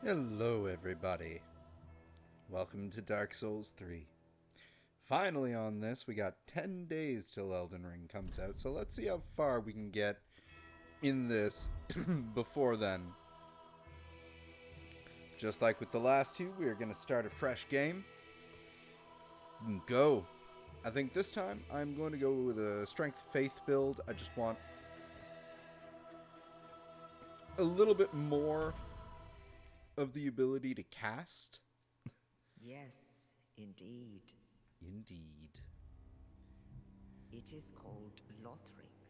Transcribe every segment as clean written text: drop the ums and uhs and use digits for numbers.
Hello, everybody. Welcome to Dark Souls 3. Finally, on this, we got 10 days till Elden Ring comes out, so let's see how far we can get in this before then. Just like with the last two, we are going to start a fresh game. Go. I think this time I'm going to go with a strength faith build. I just want a little bit more of the ability to cast. Yes, indeed. Indeed. It is called Lothric,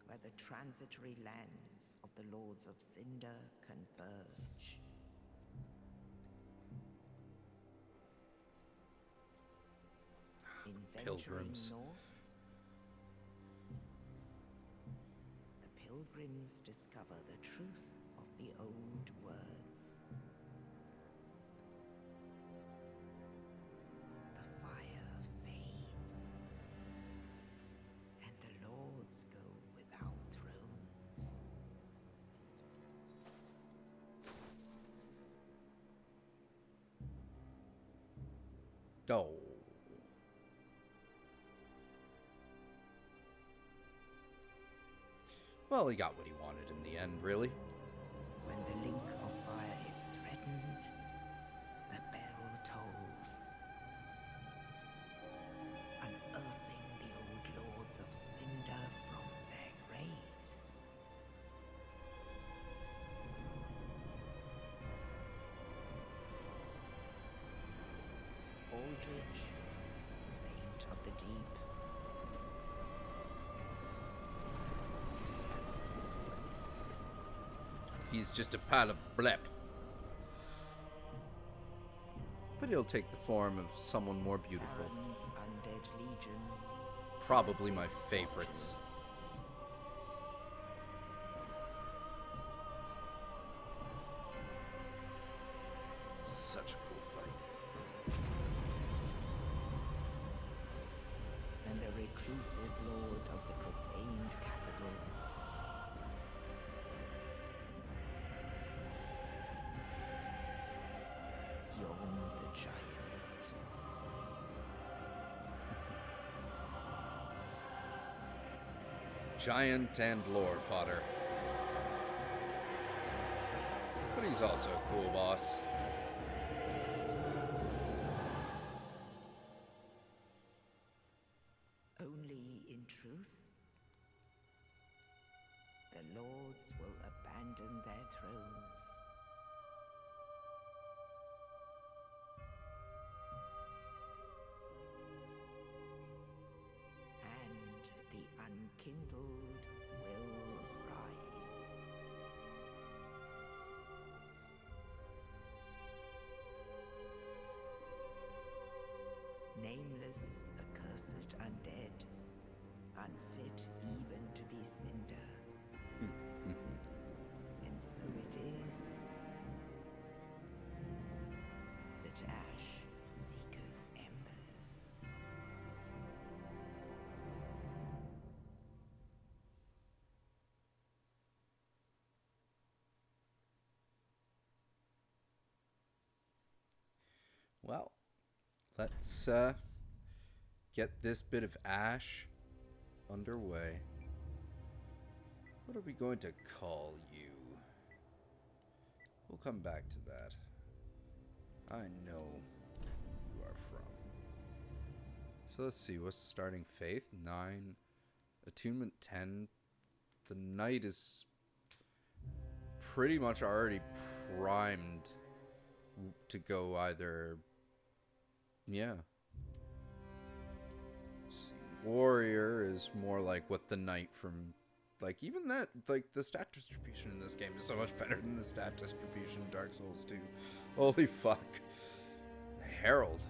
where the transitory lands of the Lords of Cinder converge. In venturing Pilgrims. north, the pilgrims discover the truth of the old words. The fire fades, and the lords go without thrones. Oh. Well, he got what he wanted in the end, really. When the link of fire is threatened, the bell tolls, unearthing the old Lords of Cinder from their graves. Aldrich, Saint of the Deep. He's just a pile of blep. But he'll take the form of someone more beautiful. Theron's undead legion. Probably my favorites. Such a cool fight. And the reclusive lord of the profaned capital. Yon the giant. Giant and lore fodder. But he's also a cool boss. Only in truth, the lords will abandon their thrones. And the unkindled will rise. Nameless, accursed undead, unfit even to be cinder. And so it is that Ash seeketh embers. Well, let's get this bit of ash underway. What are we going to call you? We'll come back to that. I know who you are from. So let's see, what's starting faith? 9. Attunement 10. The knight is pretty much already primed to go either... Yeah. Let's see. Warrior is more like what the knight from... Like, even that, like, the stat distribution in this game is so much better than the stat distribution in Dark Souls 2. Holy fuck. Herald.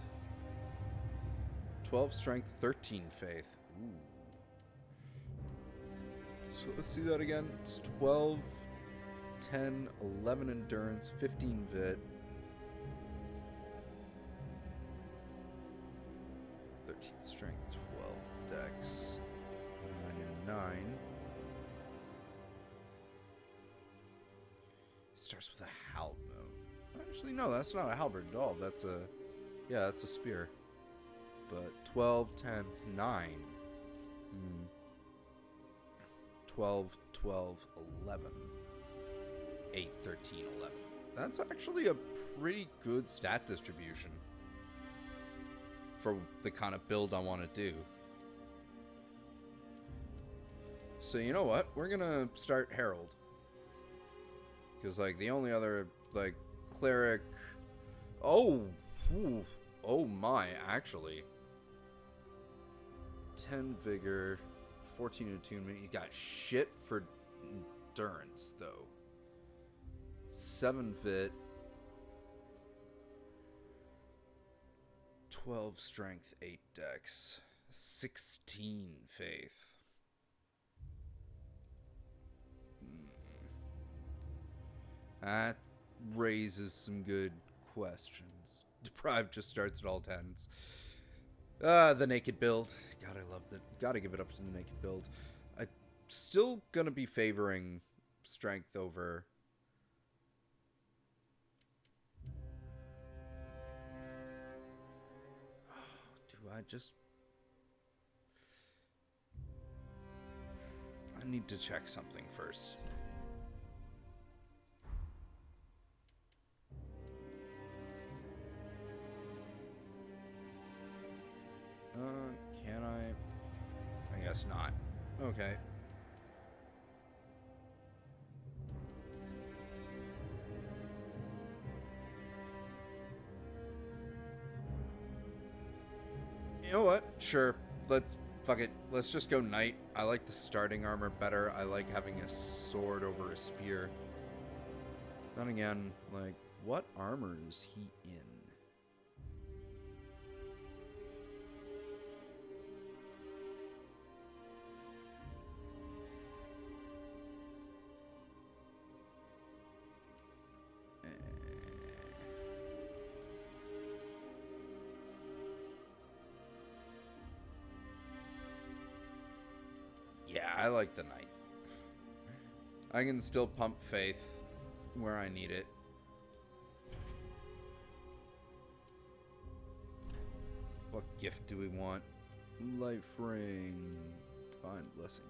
12 strength, 13 faith. Ooh. So let's see that again. It's 12, 10, 11 endurance, 15 vit. 13 strength, 12 dex, 9 and 9. Starts with a halberd. Actually, no, that's not a halberd at all. That's a... Yeah, that's a spear. But 12, 10, 9. 12, 12, 11. 8, 13, 11. That's actually a pretty good stat distribution for the kind of build I want to do. So you know what? We're gonna start Herald. Because, like, the only other, like, cleric... Oh! Whew. Oh my, actually. 10 vigor, 14 attunement. You got shit for endurance, though. 7 vit. 12 strength, 8 dex. 16 faith. That raises some good questions. Deprived just starts at all 10s. The naked build. God, I love that. Gotta give it up to the naked build. I'm still gonna be favoring strength over... Do I just... I need to check something first. Can I? I guess not. Okay. You know what? Sure. Fuck it. Let's just go knight. I like the starting armor better. I like having a sword over a spear. Then again, like, what armor is he in? Yeah, I like the knight. I can still pump faith where I need it. What gift do we want? Life ring, divine blessing,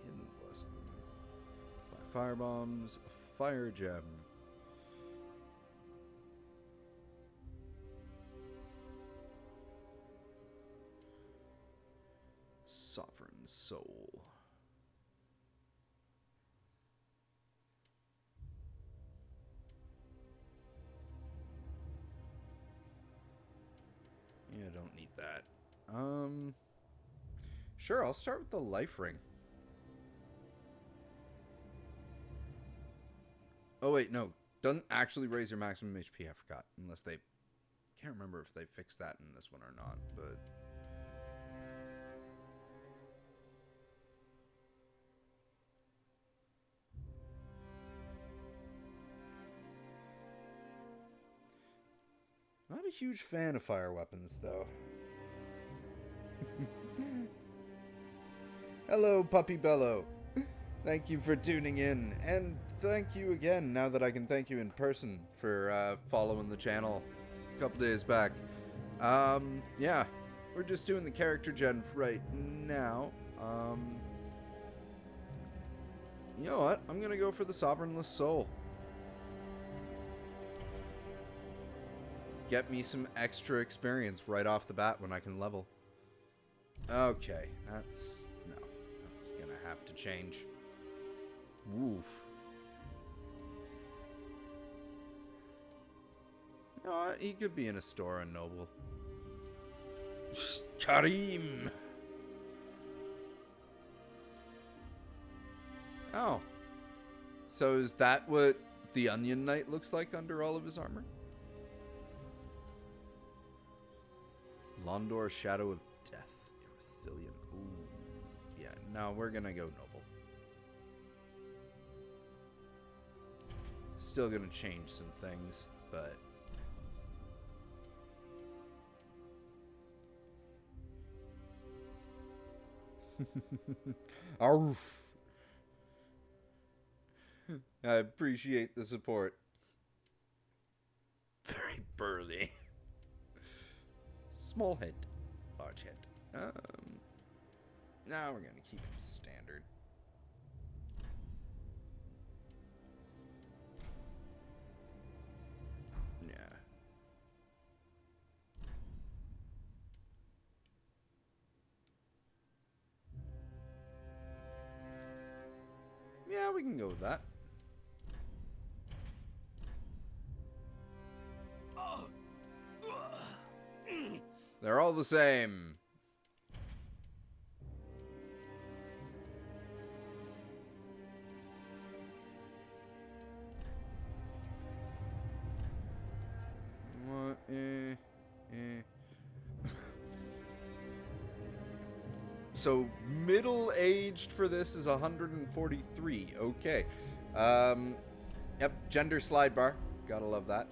hidden blessing, 5 fire bombs, a fire gem. Sovereign soul. Yeah, I don't need that. Sure, I'll start with the life ring. Oh wait, no. Doesn't actually raise your maximum HP, I forgot. Unless they... Can't remember if they fixed that in this one or not, but... Not a huge fan of fire weapons, though. Hello, Puppy Bello. Thank you for tuning in, and thank you again, now that I can thank you in person, for following the channel a couple days back. Yeah, we're just doing the character gen right now. You know what? I'm gonna go for the Sovereignless Soul. Get me some extra experience right off the bat when I can level. Okay, that's gonna have to change. Woof. You know what? He could be in a store on Noble. Karim! Oh. So is that what the Onion Knight looks like under all of his armor? Londor, Shadow of Death. Erithilian. Ooh. Yeah, no, we're gonna go Noble. Still gonna change some things, but... Arf. I appreciate the support. burly. Small head, large head. Now we're gonna keep it standard. Yeah. Yeah, we can go with that. They're all the same. What? So middle-aged for this is 143. Okay. Yep, gender slide bar. Gotta love that.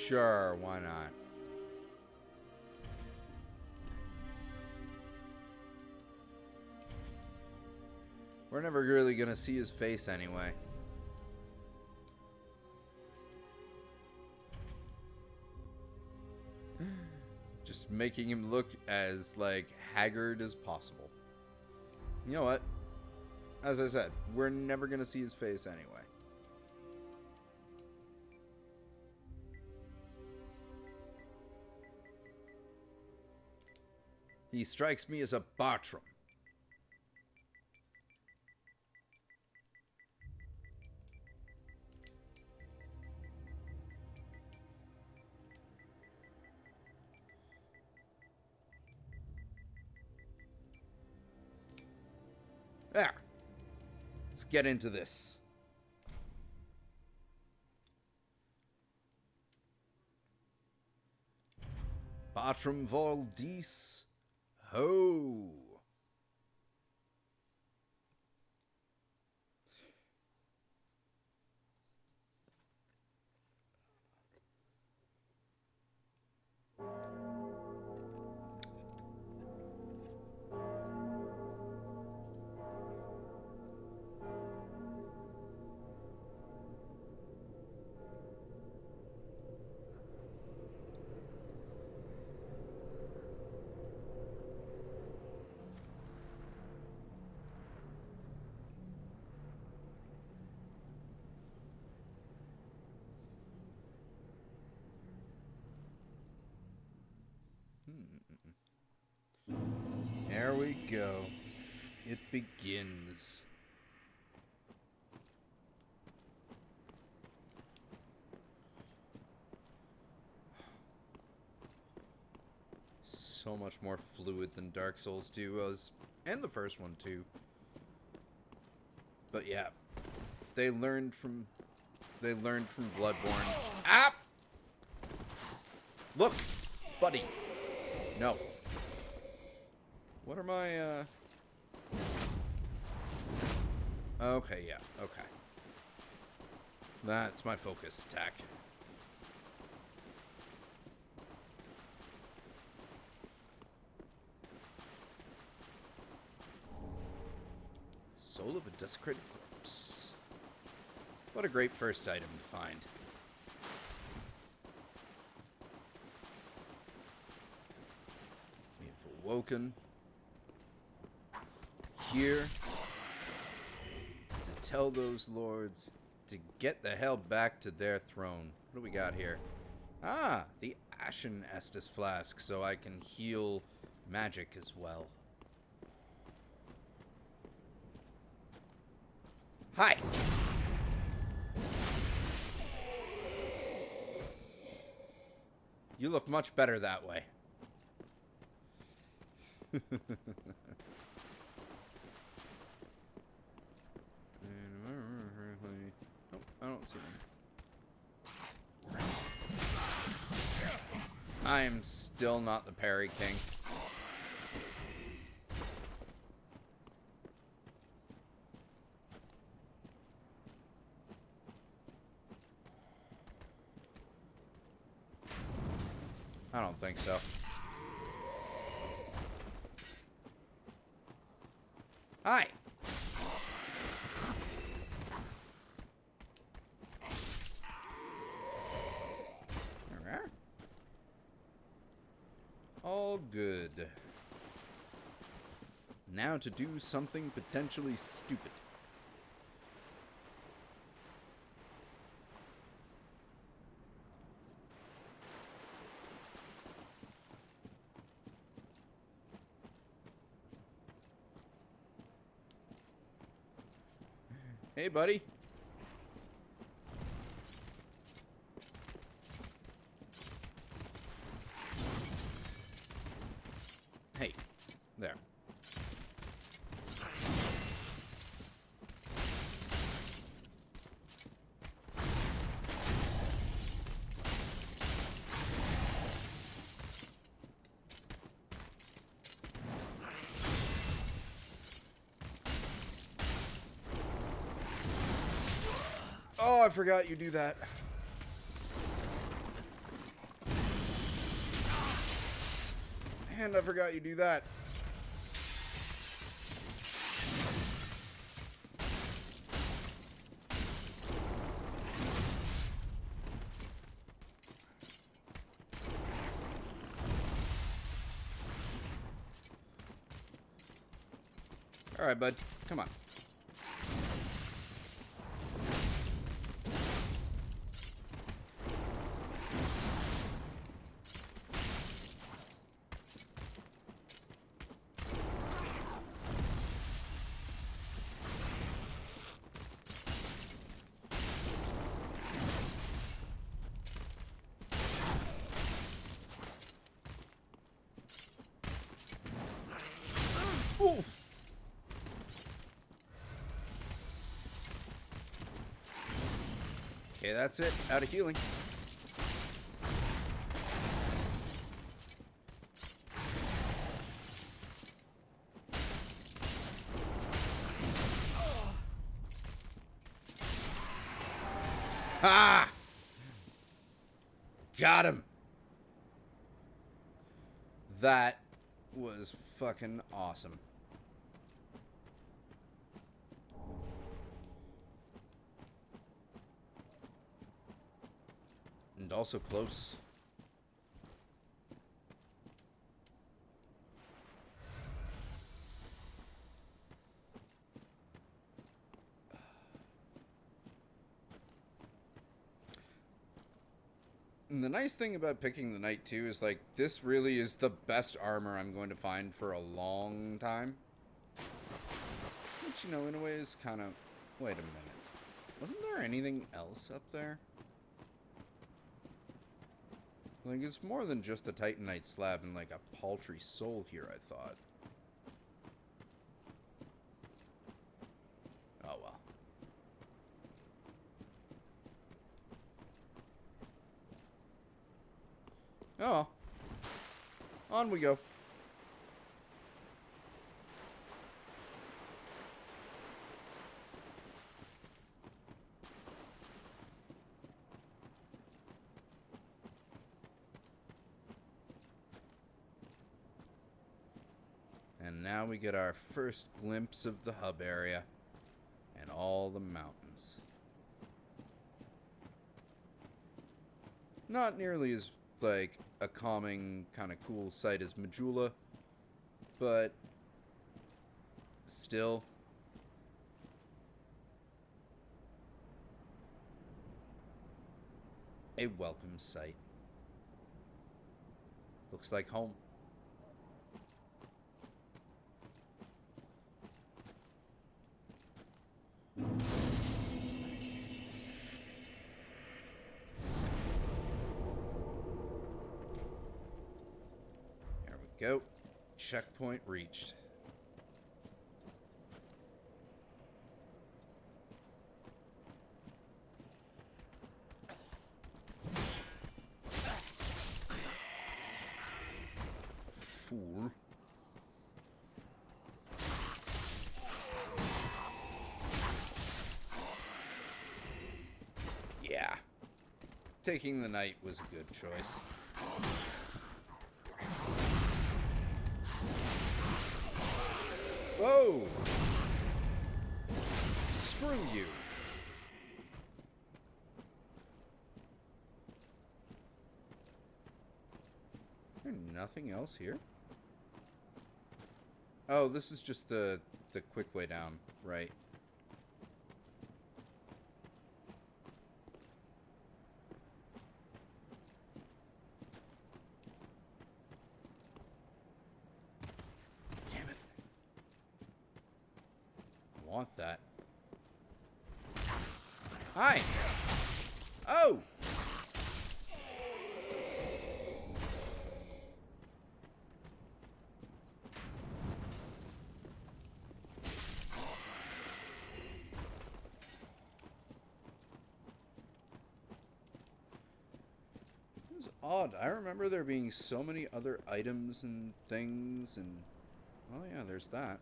Sure, why not? We're never really gonna see his face anyway. Just making him look as, like, haggard as possible. You know what? As I said, we're never gonna see his face anyway. He strikes me as a Bartram. There. Let's get into this. Bartram Valdis. Ho. There we go. It begins. So much more fluid than Dark Souls 2 was, and the first one too. But yeah, they learned from Bloodborne. Ah! Look, buddy. No. What are my, Okay, yeah, okay. That's my focus attack. Soul of a desecrated corpse. What a great first item to find. We have awoken. Here to tell those lords to get the hell back to their throne. What do we got here? Ah, the Ashen Estus Flask, so I can heal magic as well. Hi! You look much better that way. Nope, I don't see them. I am still not the parry king. I don't think so. Hi! There we are. All good. Now to do something potentially stupid. Hey, buddy. Hey, there. Oh, I forgot you do that. And I forgot you do that. Alright, bud. Come on. Ooh. Okay, that's it. Out of healing. Ha! Got him. That was fucking awesome. And also close. And the nice thing about picking the knight too is like this really is the best armor I'm going to find for a long time. Which, you know, in a way is kind of... Wait a minute. Wasn't there anything else up there? Like, it's more than just a Titanite slab and like a paltry soul here, I thought. Oh well. Oh. On we go. And now we get our first glimpse of the hub area and all the mountains. Not nearly as, like, a calming, kind of cool sight as Majula, but still. A welcome sight. Looks like home. There we go. Checkpoint reached. Fool. Yeah. Taking the knight was a good choice. Whoa! Screw you! Is there nothing else here? Oh, this is just the quick way down, right? Damn it. I want that. Hi! Oh! Odd. I remember there being so many other items and things and... Oh yeah, there's that.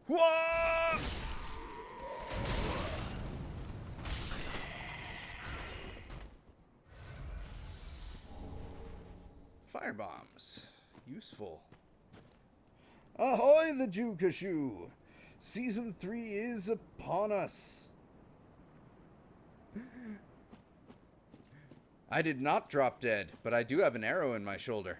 Whoa! Firebombs. Useful. Ahoy the Jukashu! Season 3 is upon us! I did not drop dead, but I do have an arrow in my shoulder.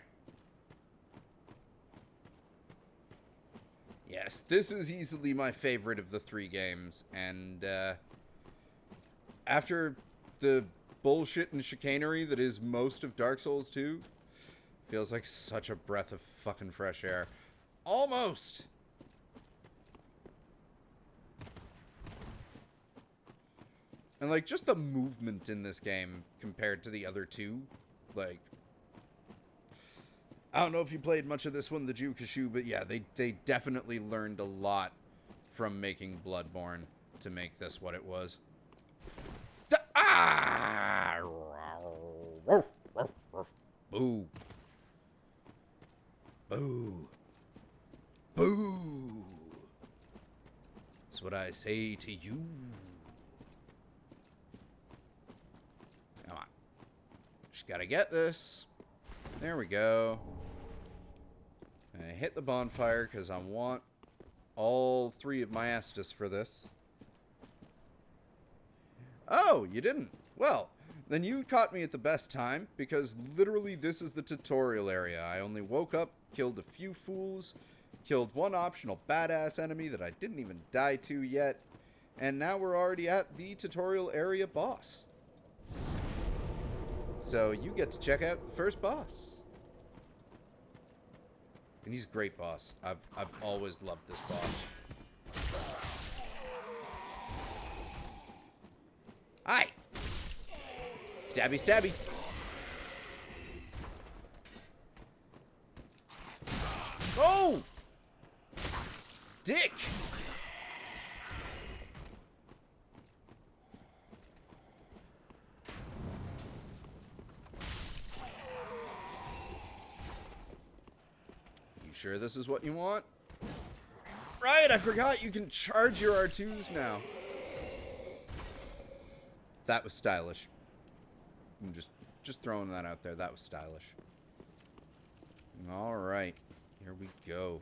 Yes, this is easily my favorite of the 3 games, and after the bullshit and chicanery that is most of Dark Souls 2, feels like such a breath of fucking fresh air. Almost! And, like, just the movement in this game compared to the other 2, like... I don't know if you played much of this one, the Jukashu, but yeah, they definitely learned a lot from making Bloodborne to make this what it was. Ah! Boo. Boo. Boo. That's what I say to you. Come on. Just gotta get this. There we go. I hit the bonfire because I want all 3 of my Estus for this. Oh, you didn't? Well, then you caught me at the best time, because literally this is the tutorial area. I only woke up, killed a few fools, killed one optional badass enemy that I didn't even die to yet, and now we're already at the tutorial area boss. So you get to check out the first boss. And he's a great boss. I've always loved this boss. Hi! Stabby, stabby. Oh! Dick! Sure this is what you want? Right, I forgot you can charge your R2s now. That was stylish. I'm just throwing that out there. That was stylish. All right, here we go.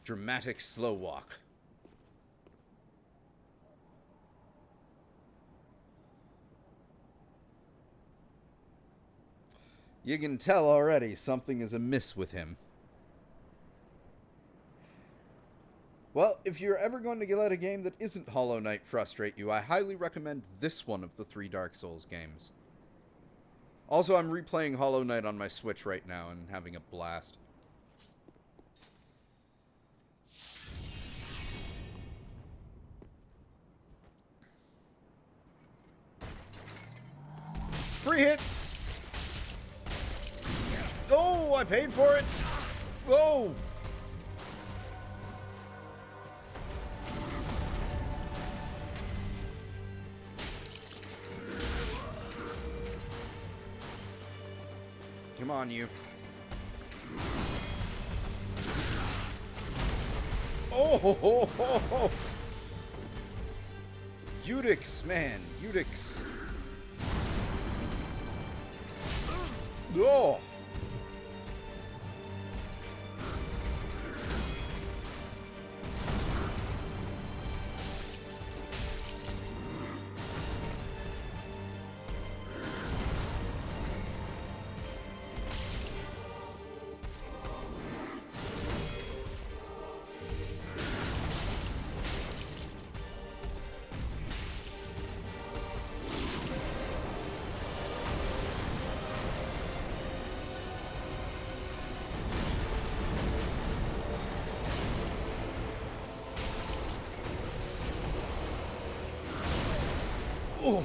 Dramatic slow walk. You can tell already something is amiss with him. Well, if you're ever going to let a game that isn't Hollow Knight frustrate you, I highly recommend this one of the 3 Dark Souls games. Also, I'm replaying Hollow Knight on my Switch right now and having a blast. Free hits! Oh, I paid for it! Whoa! Come on, you. Oh! Ho, ho, ho, ho. Udix, man. Udix. Oh! Oh!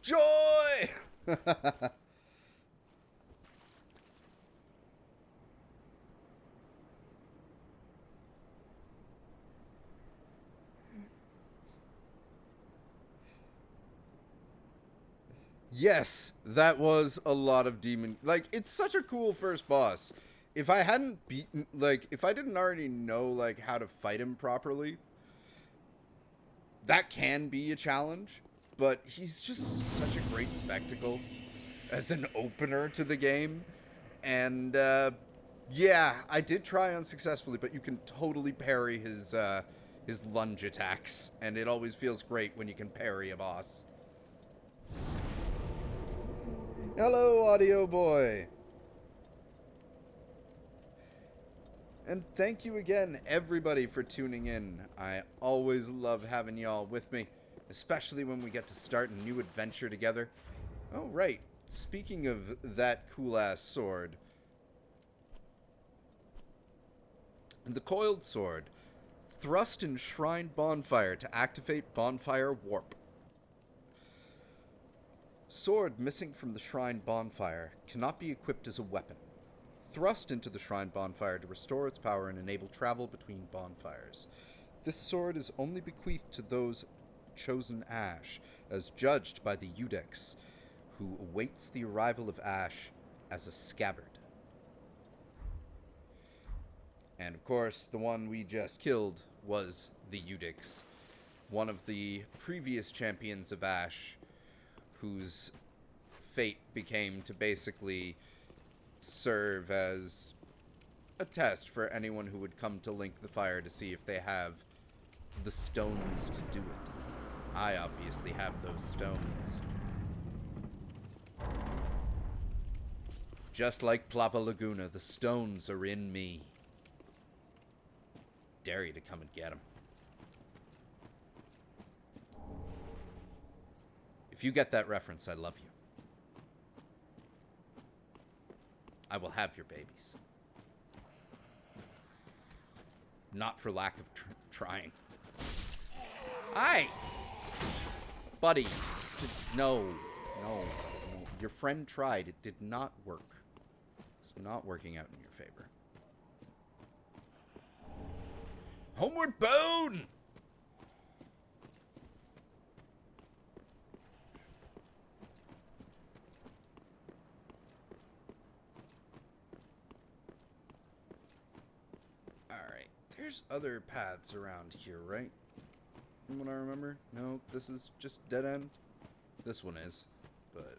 Joy! Yes, that was a lot of demon. Like, it's such a cool first boss. If I hadn't beaten, like, if I didn't already know, like, how to fight him properly, that can be a challenge. But he's just such a great spectacle as an opener to the game. And, yeah, I did try unsuccessfully, but you can totally parry his lunge attacks. And it always feels great when you can parry a boss. Hello, audio boy. And thank you again, everybody, for tuning in. I always love having y'all with me, especially when we get to start a new adventure together. Oh, right. Speaking of that cool-ass sword. The coiled sword. Thrust in Shrine Bonfire to activate Bonfire Warp. Sword missing from the Shrine Bonfire cannot be equipped as a weapon. Thrust into the Shrine Bonfire to restore its power and enable travel between bonfires. This sword is only bequeathed to those chosen Ash, as judged by the Udix, who awaits the arrival of Ash as a scabbard. And of course, the one we just killed was the Udix, one of the previous champions of Ash, whose fate became to basically serve as a test for anyone who would come to Link the Fire to see if they have the stones to do it. I obviously have those stones. Just like Plava Laguna, the stones are in me. Dare you to come and get them. If you get that reference, I love you. I will have your babies. Not for lack of trying. Hi! Buddy. No. Your friend tried. It did not work. It's not working out in your favor. Homeward Bound! Alright. There's other paths around here, right? From what I remember? No, this is just dead end. This one is. But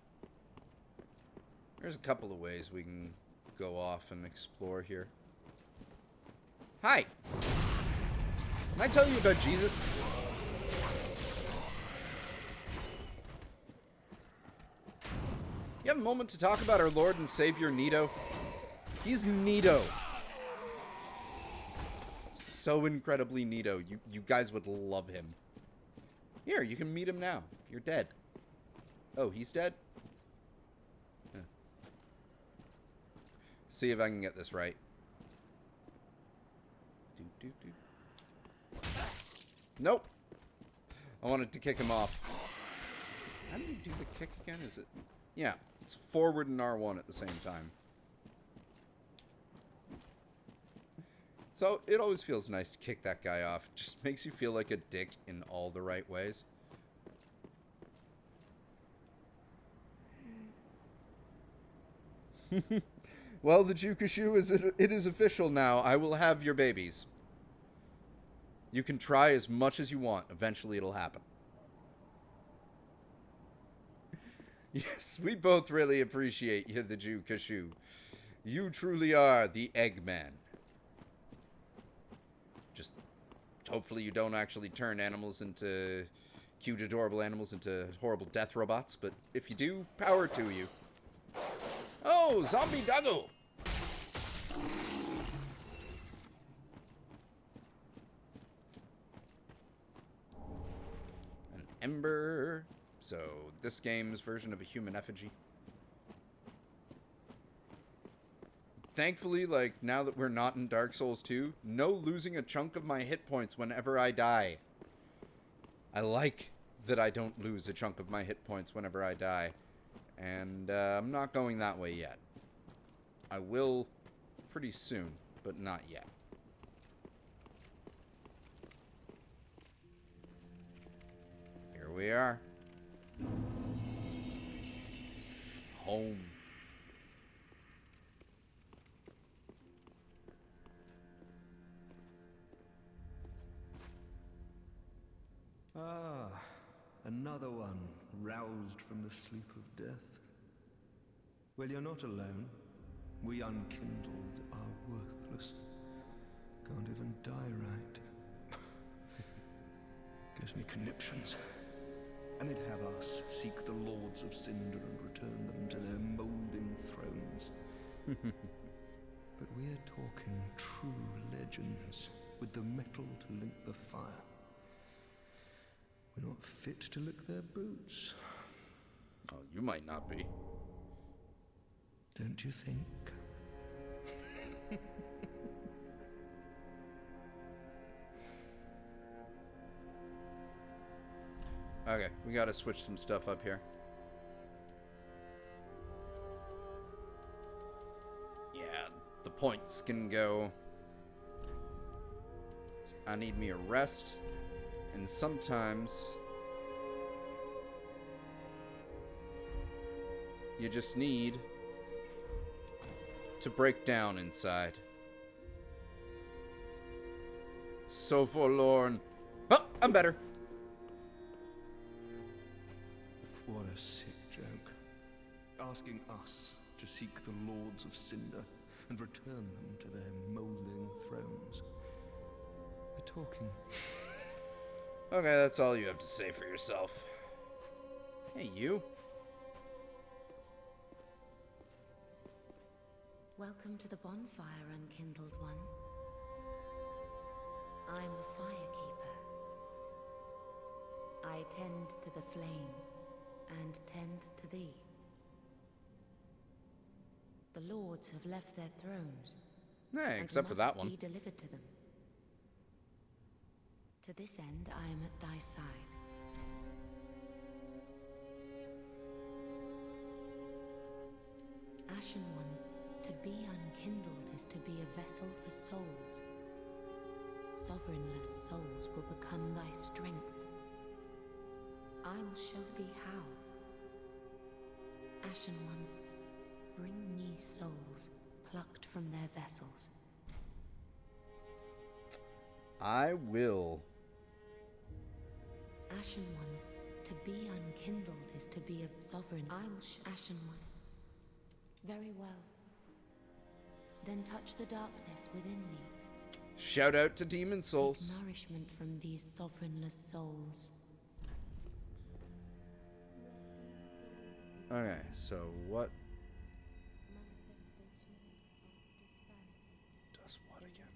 there's a couple of ways we can go off and explore here. Hi! Can I tell you about Jesus? You have a moment to talk about our Lord and Savior, Nito? He's Nito. So incredibly Nito. You guys would love him. Here, you can meet him now. You're dead. Oh, he's dead? Huh. See if I can get this right. Nope. I wanted to kick him off. How do you do the kick again? Is it Yeah, it's forward and R1 at the same time. So it always feels nice to kick that guy off. Just makes you feel like a dick in all the right ways. Well, the Jukashu it is official now. I will have your babies. You can try as much as you want. Eventually it'll happen. Yes, we both really appreciate you, the Jukashu. You truly are the Eggman. Just hopefully you don't actually turn animals into cute, adorable animals into horrible death robots. But if you do, power to you. Oh, zombie doggo! An ember. So, this game's version of a human effigy. Thankfully, like, now that we're not in Dark Souls 2, no losing a chunk of my hit points whenever I die. I like that I don't lose a chunk of my hit points whenever I die. And I'm not going that way yet. I will pretty soon, but not yet. Here we are. Home. Ah, another one roused from the sleep of death. Well, you're not alone. We unkindled are worthless. Can't even die right. Gives me conniptions. And they'd have us seek the Lords of Cinder and return them to their moulding thrones. But we're talking true legends with the metal to link the fire. We're not fit to lick their boots. Oh, you might not be. Don't you think? Okay, we gotta switch some stuff up here. Yeah, the points can go. I need me a rest, and sometimes you just need to break down inside. So forlorn. Oh, I'm better. What a sick joke. Asking us to seek the Lords of Cinder and return them to their moulding thrones. We're talking. Okay, that's all you have to say for yourself. Hey, you. Welcome to the bonfire, Unkindled One. I'm a firekeeper. I tend to the flame and tend to thee. The lords have left their thrones. Hey, except for that one. Be delivered to them. To this end, I am at thy side. Ashen One, to be unkindled is to be a vessel for souls. Sovereignless souls will become thy strength. I will show thee how. Ashen One, bring me souls plucked from their vessels. I will. Ashen One, to be unkindled is to be a sovereign. I will Ashen One. Very well. Then touch the darkness within me. Shout out to Demon Souls. Take nourishment from these sovereignless souls. Okay, so what does what again?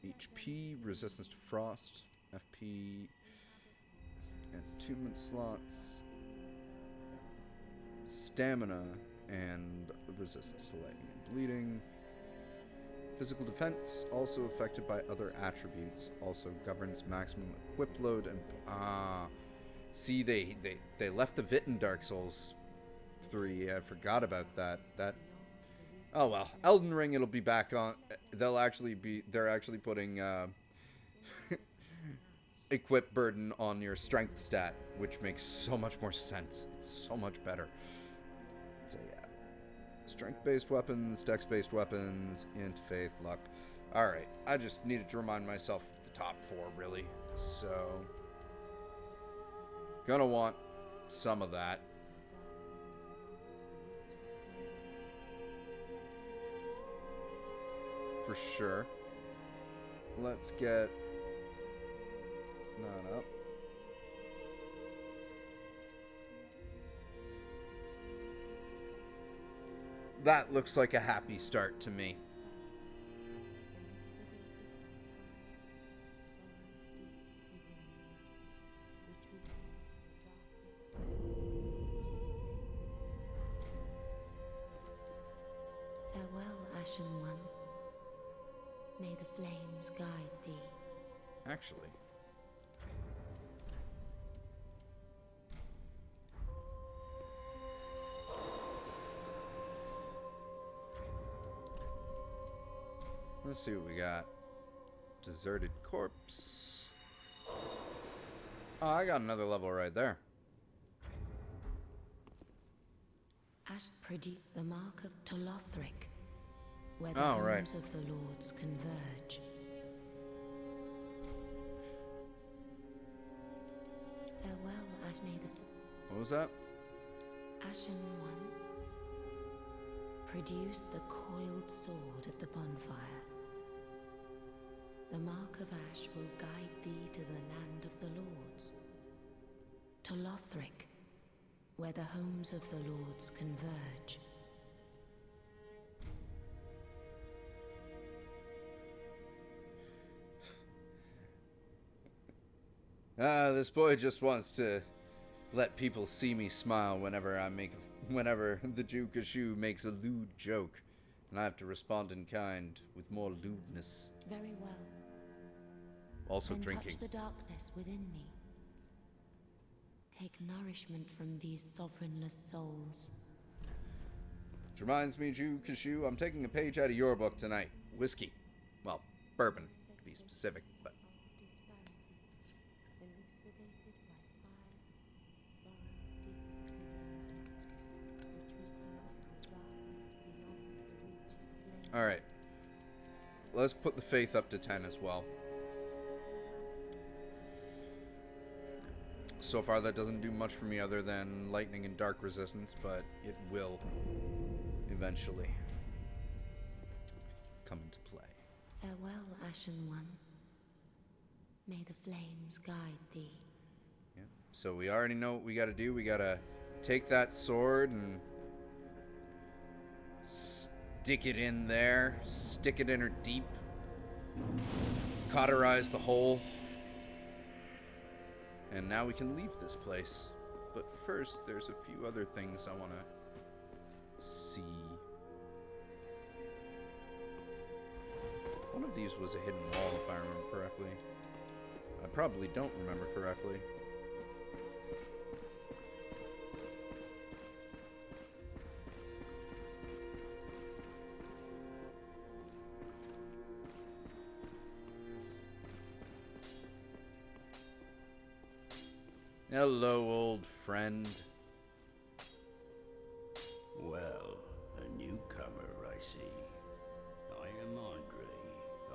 HP, resistance to frost, FP, attunement slots, stamina, and resistance to lightning and bleeding. Physical defense, also affected by other attributes. Also governs maximum equip load and... See, they left the Vit in Dark Souls 3. I forgot about that. Oh well. Elden Ring, it'll be back on... They're actually putting... equip burden on your strength stat, which makes so much more sense. It's so much better. So yeah. Strength-based weapons, dex-based weapons, int, faith, luck. Alright, I just needed to remind myself of the top 4, really. So, gonna want some of that. For sure. Let's get that up. That looks like a happy start to me. Farewell, Ashen One. May the flames guide thee. Actually. Let's see what we got. Deserted corpse. Oh, I got another level right there. Ash Pradi, the mark of Tolothric, where the Oh, right. homes of the Lords converge. Farewell, Ash. May the What was that? Ashen One, produce the coiled sword at the bonfire. The mark of ash will guide thee to the land of the Lords. To Lothric, where the homes of the Lords converge. This boy just wants to let people see me smile whenever the Jukashu makes a lewd joke, and I have to respond in kind with more lewdness. Very well. Also Then drinking. touch the darkness within me. Take nourishment from these sovereignless souls. Which reminds me, Jukashu, I'm taking a page out of your book tonight. Whiskey. Well, bourbon, to be specific, but... Alright. Let's put the faith up to 10 as well. So far that doesn't do much for me other than lightning and dark resistance, but it will eventually come into play. Farewell, Ashen One. May the flames guide thee. Yeah. So we already know what we gotta do. We gotta take that sword and stick it in there. Stick it in her deep. Cauterize the hole. And now we can leave this place. But first, there's a few other things I want to see. One of these was a hidden wall, if I remember correctly. I probably don't remember correctly. Hello, old friend. Well, a newcomer, I see. I am Andre.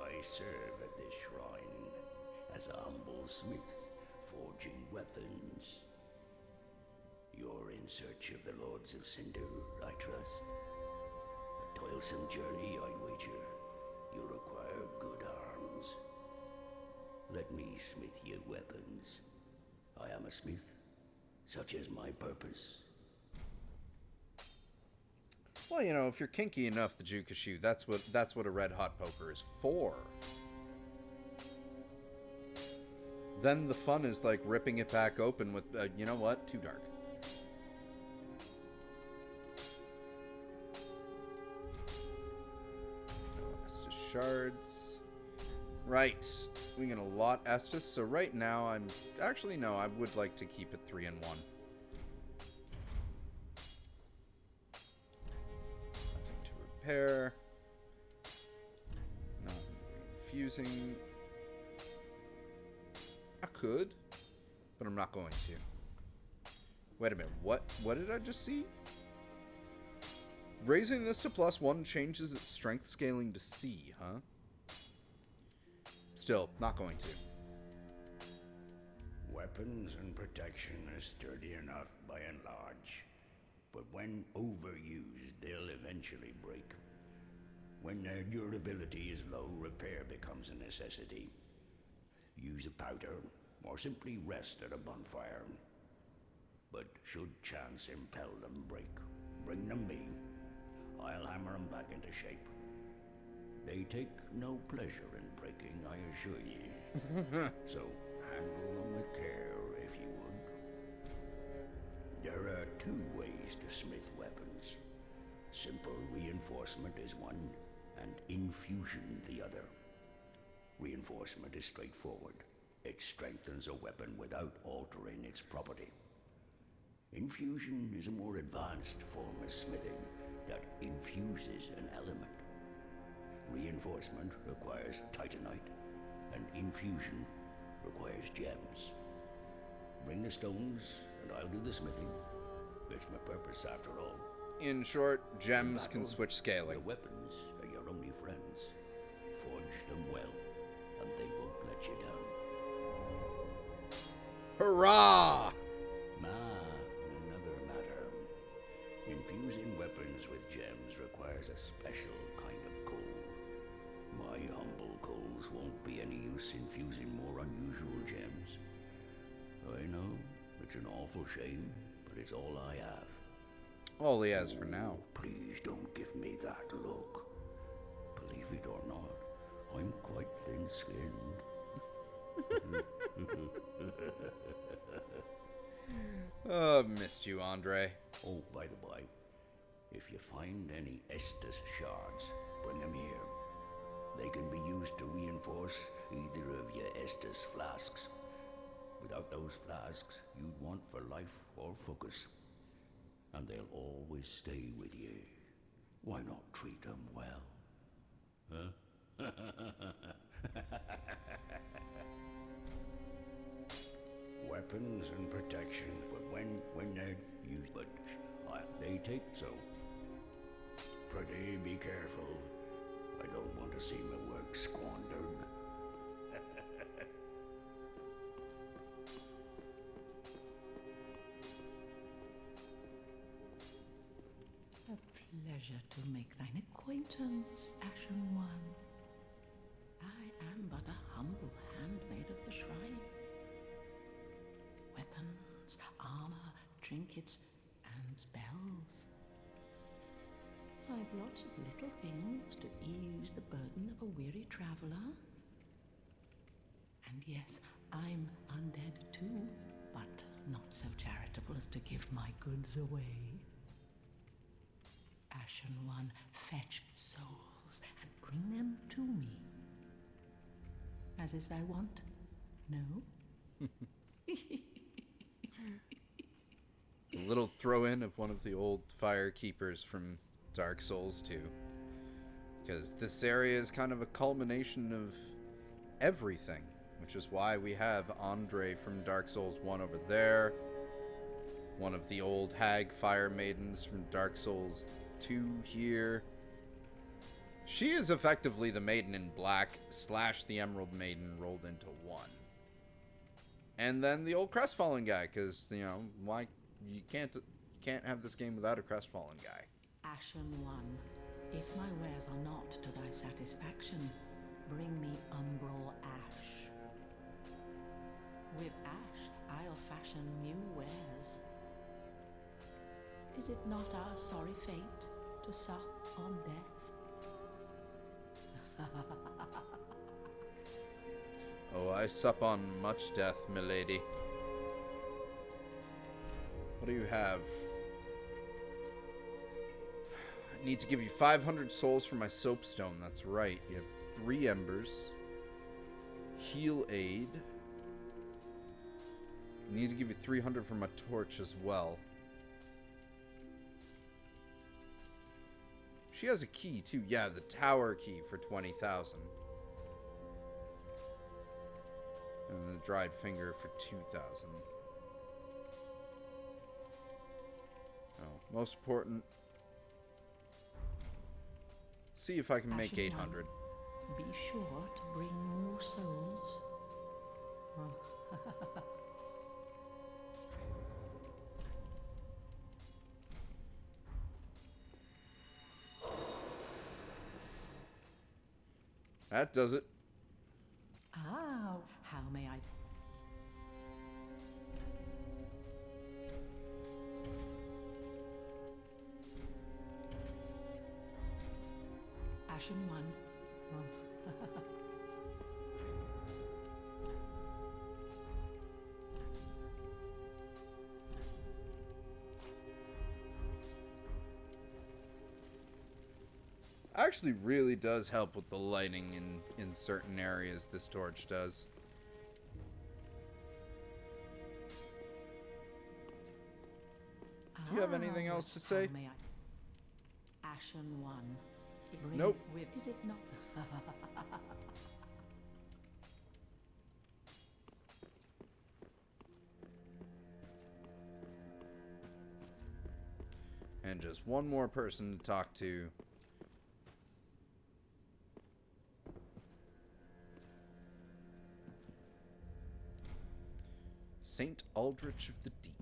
I serve at this shrine as a humble smith, forging weapons. You're in search of the Lords of Cinder, I trust. A toilsome journey, I wager. You'll require good arms. Let me smith you weapons. I am a smith. Such is my purpose. Well, you know, if you're kinky enough, the Jukashu, that's what a red hot poker is for. Then the fun is like ripping it back open with, you know what? Too dark. Let's just shards. Right. We get a lot Estus, so right now I'm... Actually, no, I would like to keep it 3 and 1. Nothing to repair. Not infusing. I could, but I'm not going to. Wait a minute, what did I just see? Raising this to +1 changes its strength scaling to C, huh? Still, not going to. Weapons and protection are sturdy enough by and large, but when overused, they'll eventually break. When their durability is low, repair becomes a necessity. Use a powder, or simply rest at a bonfire. But should chance impel them break, bring them me. I'll hammer them back into shape. They take no pleasure in breaking, I assure ye. So handle them with care, if you would. There are 2 ways to smith weapons. Simple reinforcement is one, and infusion the other. Reinforcement is straightforward. It strengthens a weapon without altering its property. Infusion is a more advanced form of smithing that infuses an element. Reinforcement requires titanite, and infusion requires gems. Bring the stones, and I'll do the smithing. It's my purpose, after all. In short, gems In can battle, switch scaling. Your weapons are your only friends. Forge them well, and they won't let you down. Hurrah! Another matter. Infusing weapons with gems requires a special kind of coal. My humble coals won't be any use infusing more unusual gems. I know, it's an awful shame, but it's all I have. All he has for now. Please don't give me that look. Believe it or not, I'm quite thin-skinned. Missed you, Andre. Oh, by the by, if you find any Estus shards, bring them here. They can be used to reinforce either of your Estus flasks. Without those flasks, you'd want for life or focus. And they'll always stay with you. Why not treat them well? Huh? Weapons and protection, but when they're used, but they take so. Pretty be careful. I don't want to see my work squandered. A pleasure to make thine acquaintance, Ashen One. I am but a humble handmaid of the shrine. Weapons, armor, trinkets, and spells. I've lots of little things to ease the burden of a weary traveler. And yes, I'm undead too, but not so charitable as to give my goods away. Ashen One, fetch souls and bring them to me. As is thy wont, no? A little throw in of one of the old fire keepers from Dark Souls 2. Because this area is kind of a culmination of everything, which is why we have Andre from Dark Souls 1 over there. One of the old hag fire maidens from Dark Souls 2 here. She is effectively the Maiden in Black / the Emerald Maiden rolled into one. And then the old Crestfallen guy, because, you know, why you can't have this game without a Crestfallen guy. Ashen One, if my wares are not to thy satisfaction, bring me umbral ash. With ash, I'll fashion new wares. Is it not our sorry fate to sup on death? Oh, I sup on much death, milady. What do you have? I need to give you 500 souls for my soapstone. That's right. You have 3 embers. Heal aid. Need to give you 300 from a torch as well. She has a key too. Yeah, the tower key for 20,000. And the dried finger for 2,000. Oh, most important. See if I can make 800. Be sure to bring more souls. That does it. Ah, how may I? Ashen one. Actually really does help with the lighting in certain areas, this torch does. Do you have anything else to say? How may I? Ashen one. Bring Nope. With, is it not? And just one more person to talk to. Saint Aldrich of the Deep.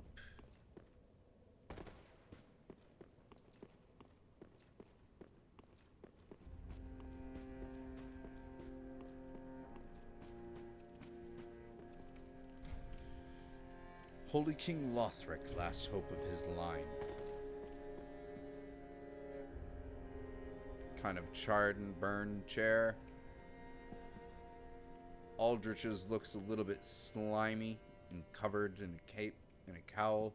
Holy King Lothric, last hope of his line. Kind of charred and burned chair. Aldrich's looks a little bit slimy and covered in a cape and a cowl.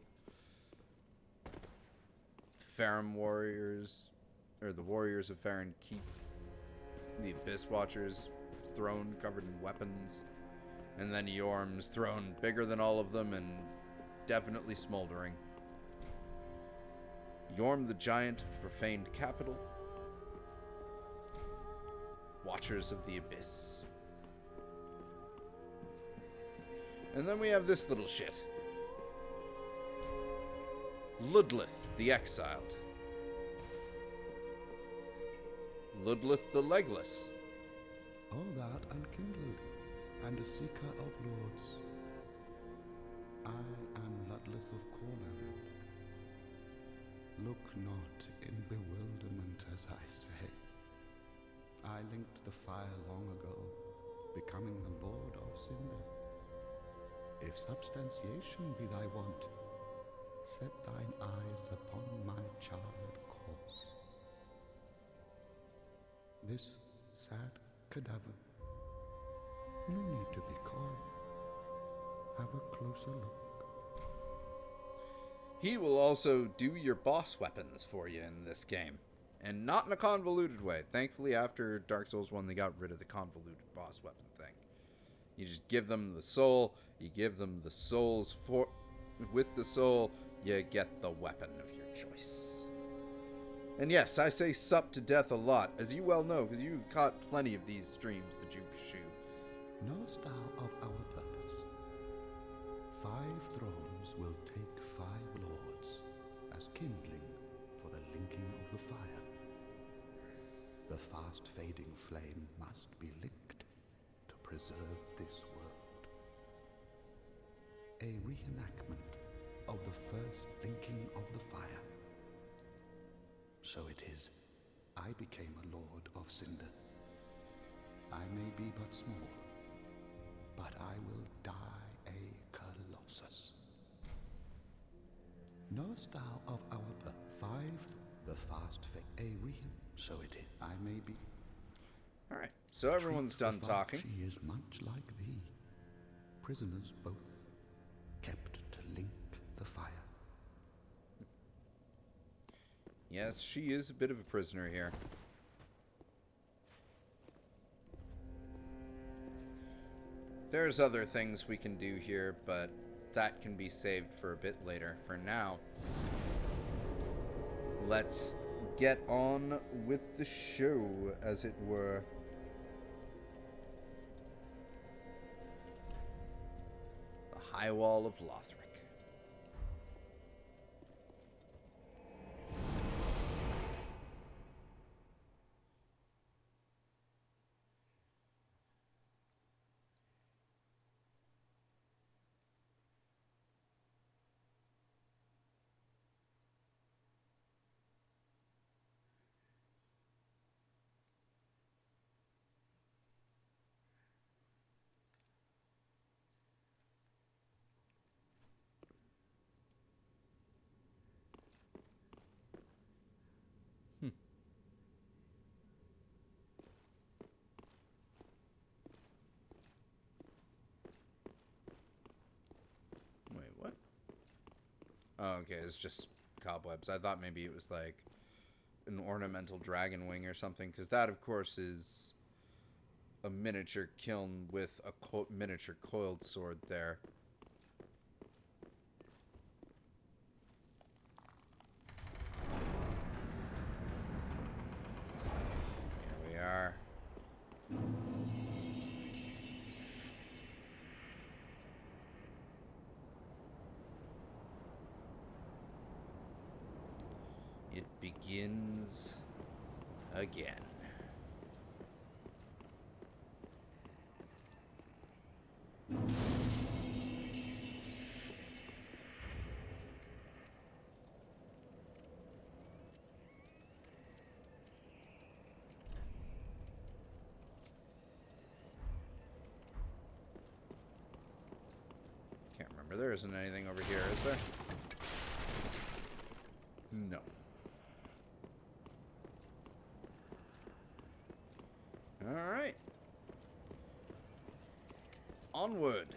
Farum warriors, or the warriors of Farron Keep. The Abyss Watchers, throne covered in weapons. And then Yorm's throne bigger than all of them and definitely smoldering. Yorm the Giant of Profaned Capital. Watchers of the Abyss. And then we have this little shit. Ludleth the Exiled. Ludleth the Legless. All that unkindled, and a seeker of lords. I am Ludleth of Cornell. Look not in bewilderment as I say. I linked the fire long ago, becoming the Lord of Cinder. If substantiation be thy want, set thine eyes upon my charred corpse. This sad cadaver, no need to be coy. Have a closer look. He will also do your boss weapons for you in this game. And not in a convoluted way. Thankfully, after Dark Souls 1, they got rid of the convoluted boss weapon thing. You just give them the soul, you give them the souls for... With the soul, you get the weapon of your choice. And yes, I say sup to death a lot, as you well know, because you've caught plenty of these streams, the Juke Shoe. Knowest thou of our purpose? 5 thrones will take 5 lords, as kindling for the linking of the fire. The fast-fading flame must be licked to preserve this world. A reenactment of the first linking of the fire. So it is, I became a Lord of Cinder. I may be but small, but I will die a Colossus. Knowest thou of our 5, the fast fate, a real, so it is, I may be. Alright, so everyone's done talking. She is much like thee, prisoners both, kept to link the fire. Yes, she is a bit of a prisoner here. There's other things we can do here, but that can be saved for a bit later. For now, let's get on with the show, as it were. The High Wall of Lothric. Wait, what? Oh, okay, it's just cobwebs. I thought maybe it was like an ornamental dragon wing or something, because that, of course, is a miniature kiln with a miniature coiled sword there. Here we are. It begins again. Can't remember. There isn't anything over here, is there? No. Alright. Onward.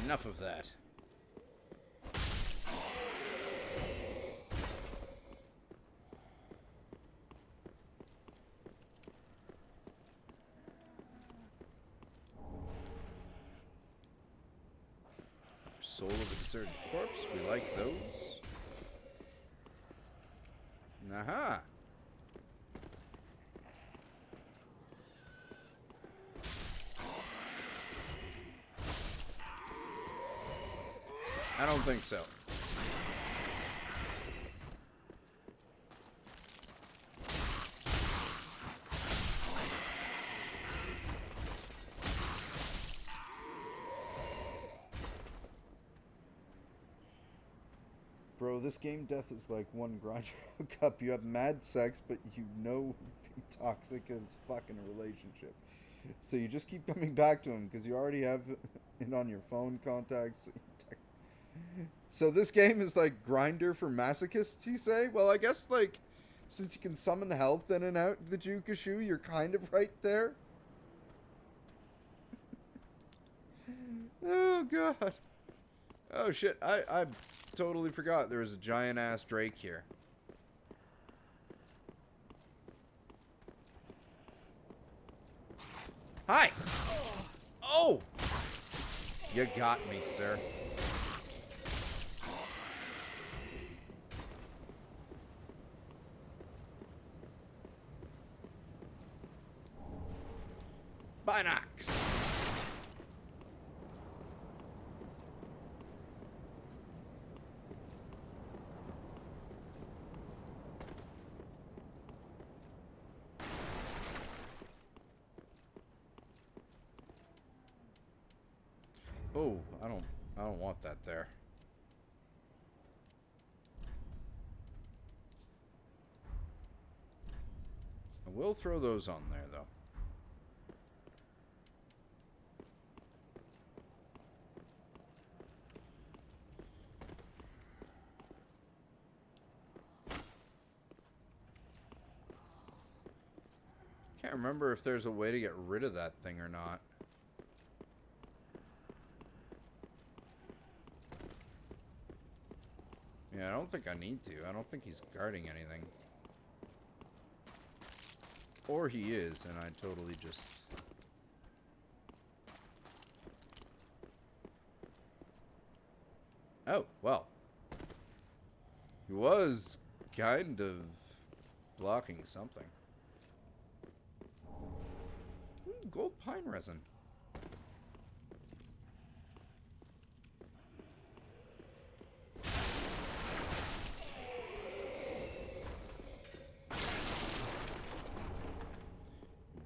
Enough of that. Soul of a deserted corpse. We like those. Aha! I don't think so. Bro, this game death is like one grinder hookup. You have mad sex, but you know be toxic as fucking relationship. So you just keep coming back to him because you already have it on your phone contacts. So this game is like grinder for masochists, you say? Well, I guess like since you can summon health in and out the Jukashu, you're kind of right there. Oh god. Oh shit, I totally forgot there was a giant ass drake here. Hi! Oh! You got me, sir. Binox. Oh, I don't want that there. I will throw those on there though. can't remember if there's a way to get rid of that thing or not. Yeah, I don't think I need to. I don't think he's guarding anything. Or he is, and I totally just... Oh, well. He was kind of blocking something. Gold pine resin.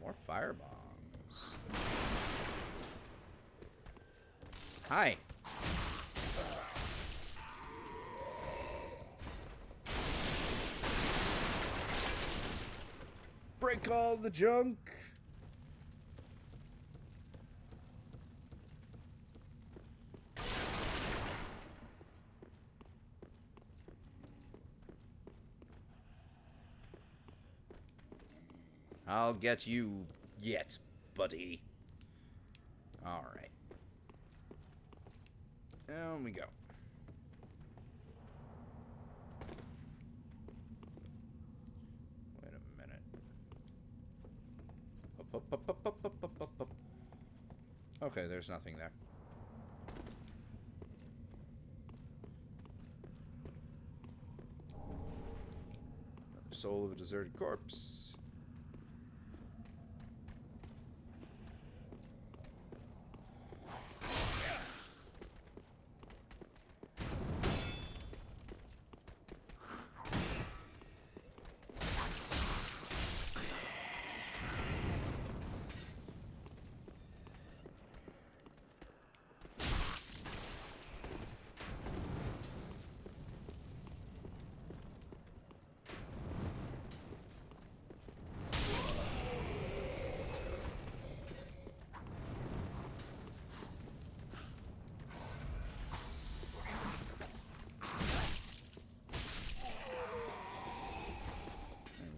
More fire bombs. Hi. Break all the junk. I'll get you yet, buddy. Alright. Down we go. Wait a minute. Up. Okay, there's nothing there. Another soul of a deserted corpse.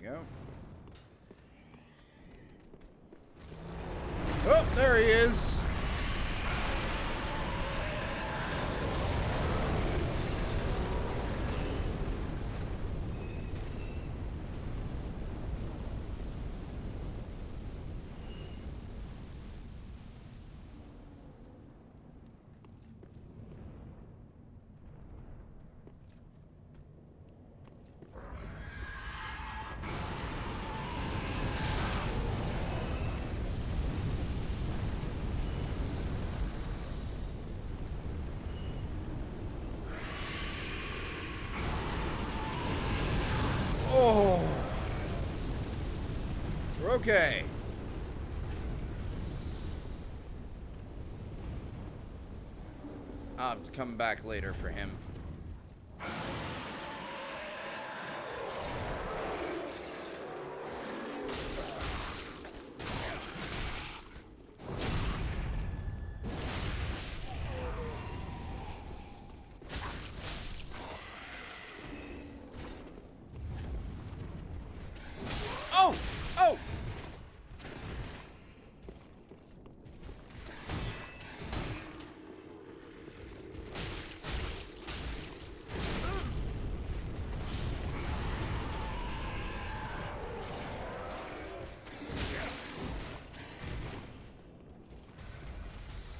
Go. Oh, there he is. Oh. We're okay. I'll have to come back later for him. Oh! Oh!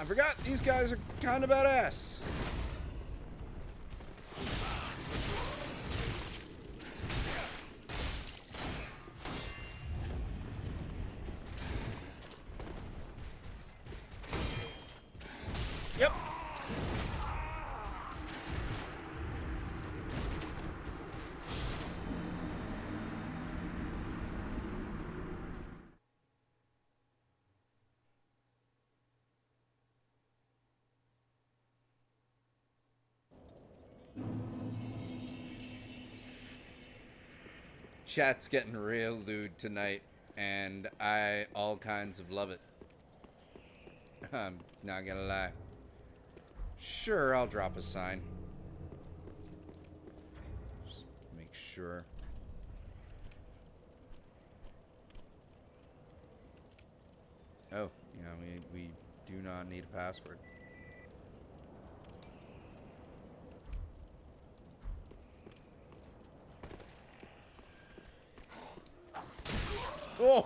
I forgot these guys are kind of badass. Yep. Chat's getting real lewd tonight, and I all kinds of love it. I'm not gonna lie. Sure, I'll drop a sign. Just make sure. Oh, yeah, we do not need a password. Oh!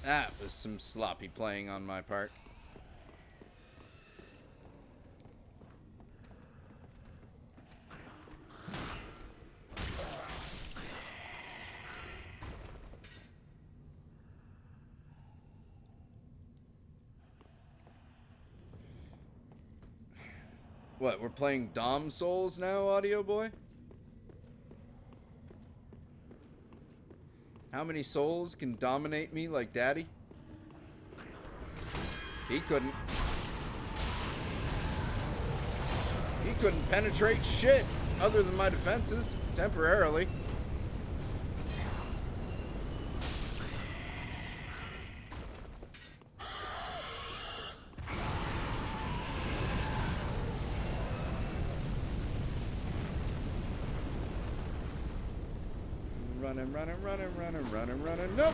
That was some sloppy playing on my part. What, we're playing Dom Souls now, Audio Boy? How many souls can dominate me like Daddy? He couldn't. He couldn't penetrate shit other than my defenses, temporarily. Running. Nope!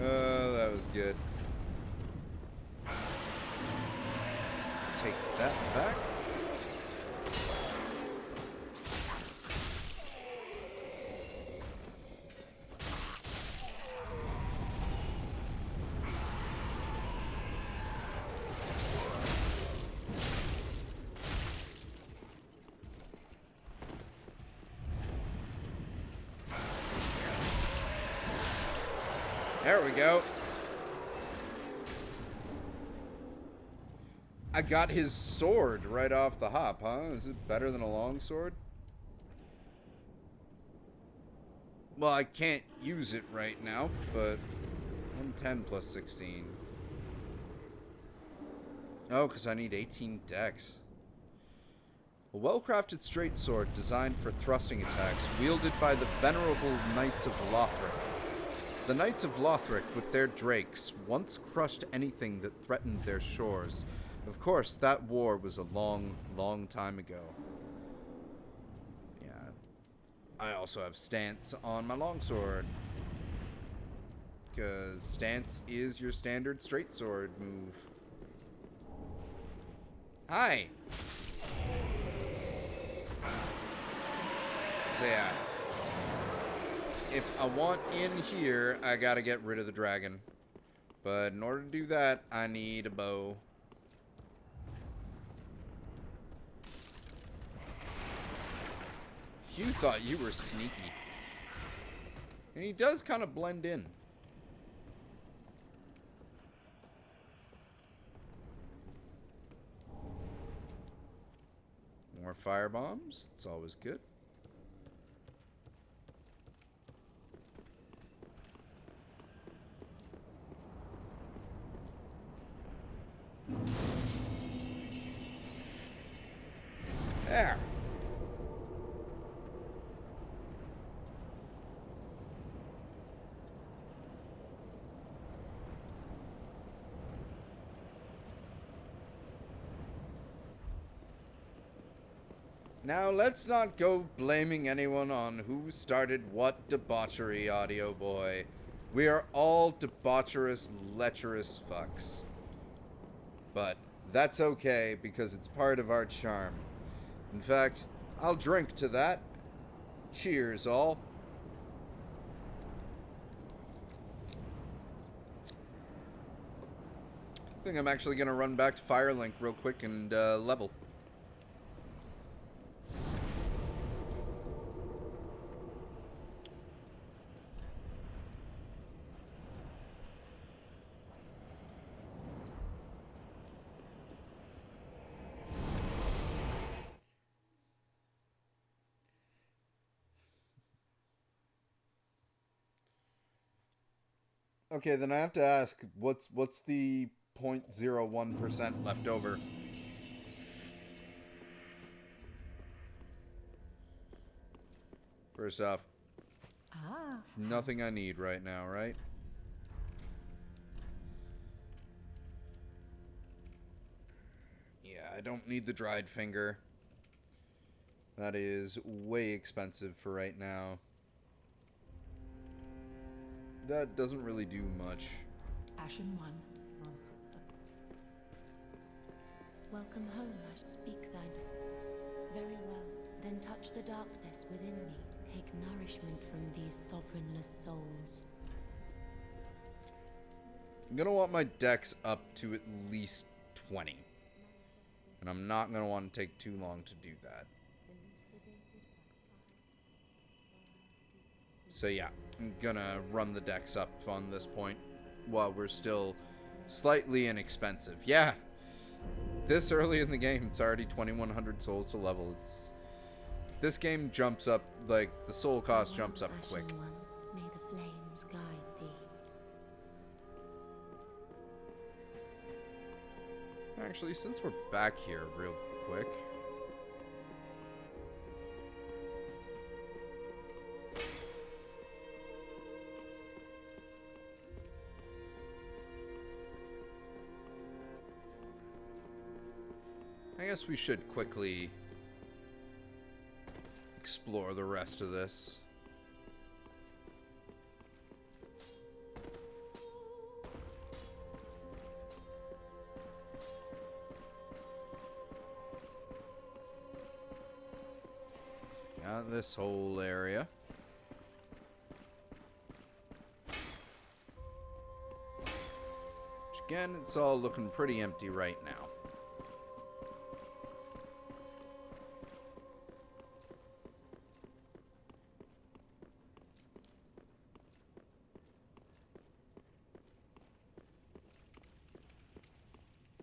Oh, that was good. Take that back. There we go. I got his sword right off the hop, huh? Is it better than a long sword? Well, I can't use it right now, but 110 plus 16. Oh, because I need 18 dex. A well-crafted straight sword designed for thrusting attacks, wielded by the venerable Knights of Lothric. The Knights of Lothric, with their drakes, once crushed anything that threatened their shores. Of course, that war was a long, long time ago. Yeah. I also have stance on my longsword. Because stance is your standard straight sword move. Hi! So yeah. If I want in here, I gotta get rid of the dragon. But in order to do that, I need a bow. You thought you were sneaky. And he does kind of blend in. More fire bombs. It's always good. There. Now, let's not go blaming anyone on who started what debauchery, Audio Boy. We are all debaucherous, lecherous fucks. But that's okay, because it's part of our charm. In fact, I'll drink to that. Cheers, all. I think I'm actually going to run back to Firelink real quick and level. Okay, then I have to ask, what's the 0.01% left over? First off, nothing I need right now, right? Yeah, I don't need the dried finger. That is way expensive for right now. That doesn't really do much. Ashen One. Welcome home, speak thine. Very well. Then touch the darkness within me. Take nourishment from these sovereignless souls. I'm gonna want my dex up to at least 20. And I'm not gonna want to take too long to do that. So yeah, I'm gonna run the dex up on this point while we're still slightly inexpensive. Yeah, this early in the game, it's already 2,100 souls to level. This game jumps up, like, the soul cost jumps up quick. One, may the flames guide thee. Actually, since we're back here real quick, I guess we should quickly explore the rest of this. Got this whole area. Which again, it's all looking pretty empty right now.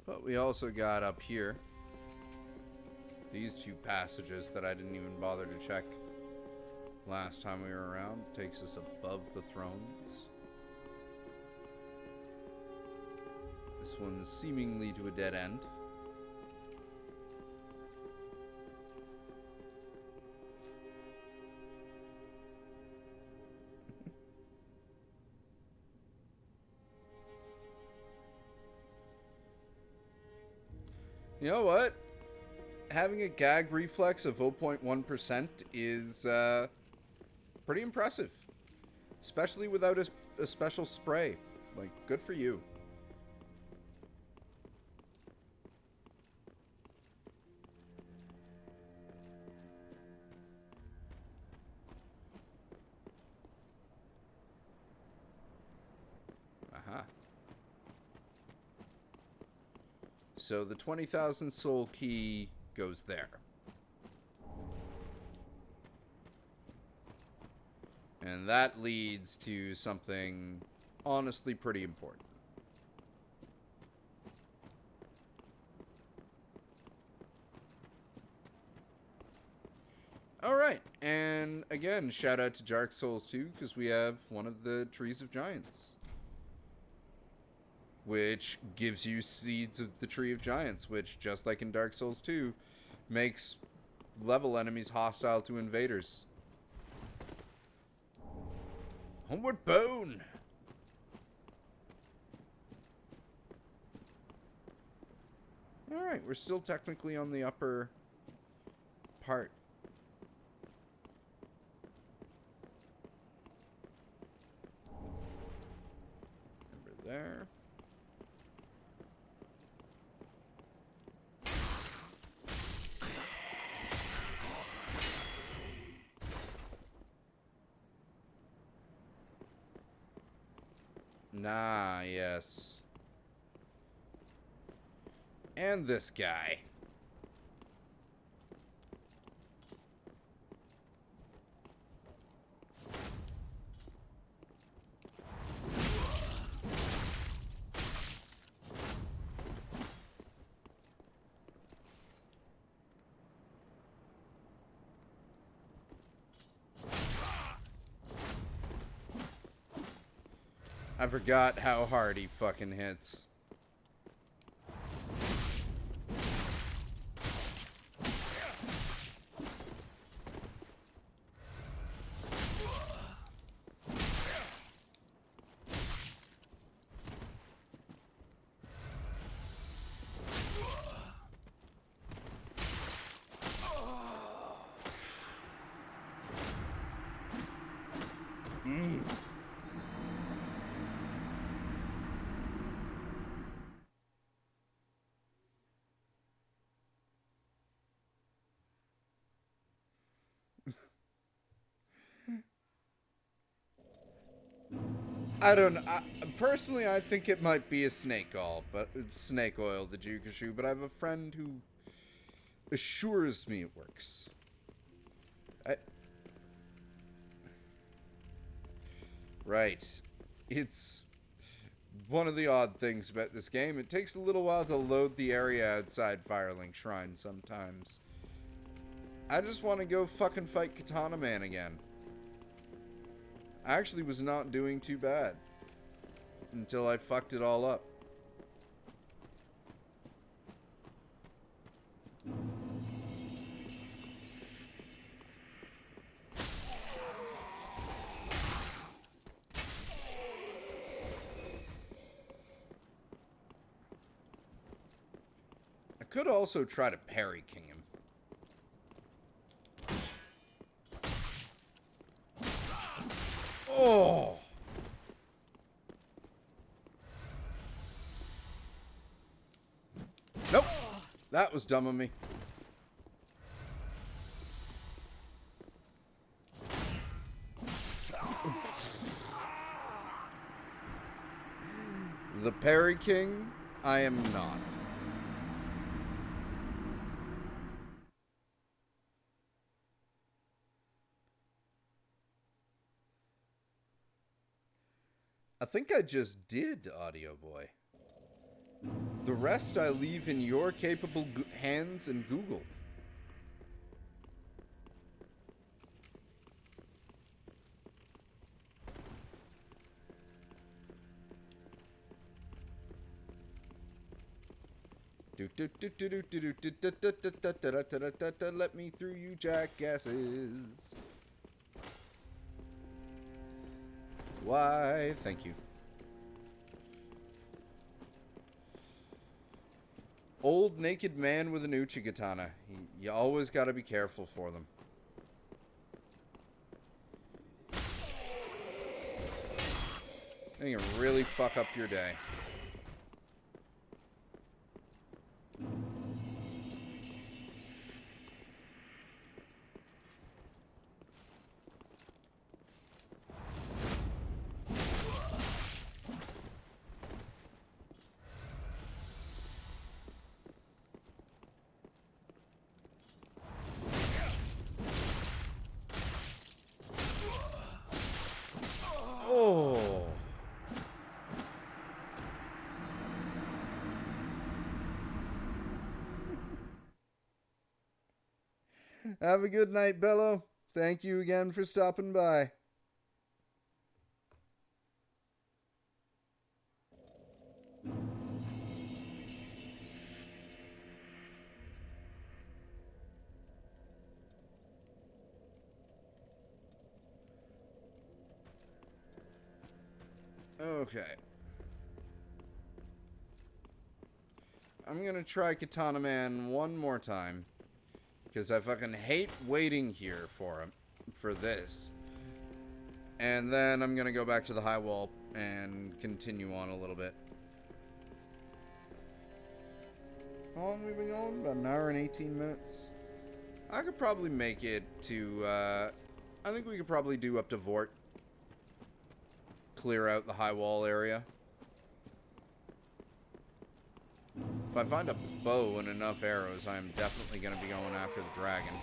But we also got up here these two passages that I didn't even bother to check last time we were around. Takes us above the thrones. This one's seemingly to a dead end. You know what? Having a gag reflex of 0.1% is pretty impressive. Especially without a special spray. Like, good for you. Aha. So the 20,000 soul key goes there. And that leads to something honestly pretty important. Alright, and again, shout out to Dark Souls 2, because we have one of the Trees of Giants. Which gives you seeds of the Tree of Giants, which, just like in Dark Souls 2, makes level enemies hostile to invaders. Homeward Bone! Alright, we're still technically on the upper part. Over there. Nah, yes. And this guy. I forgot how hard he fucking hits. I don't know. Personally, I think it might be a snake oil, the Jukashu, but I have a friend who assures me it works. Right. It's one of the odd things about this game. It takes a little while to load the area outside Firelink Shrine sometimes. I just want to go fucking fight Katana Man again. I actually was not doing too bad until I fucked it all up. I could also try to parry king him. Oh! Nope. That was dumb of me. The Parry King, I am not. I think I just did, Audio Boy. The rest I leave in your capable hands and Google. Let me through, you jackasses. Why, thank you. Old naked man with an Uchi katana. You always gotta be careful for them. They can really fuck up your day. Oh. Have a good night, Bello. Thank you again for stopping by. Okay. I'm gonna try Katana Man one more time. Because I fucking hate waiting here for him. For this. And then I'm gonna go back to the high wall and continue on a little bit. How long have we been going? About an hour and 18 minutes. I could probably make it to, I think we could probably do up to Vort. Clear out the high wall area. If I find a bow and enough arrows, I am definitely going to be going after the dragon.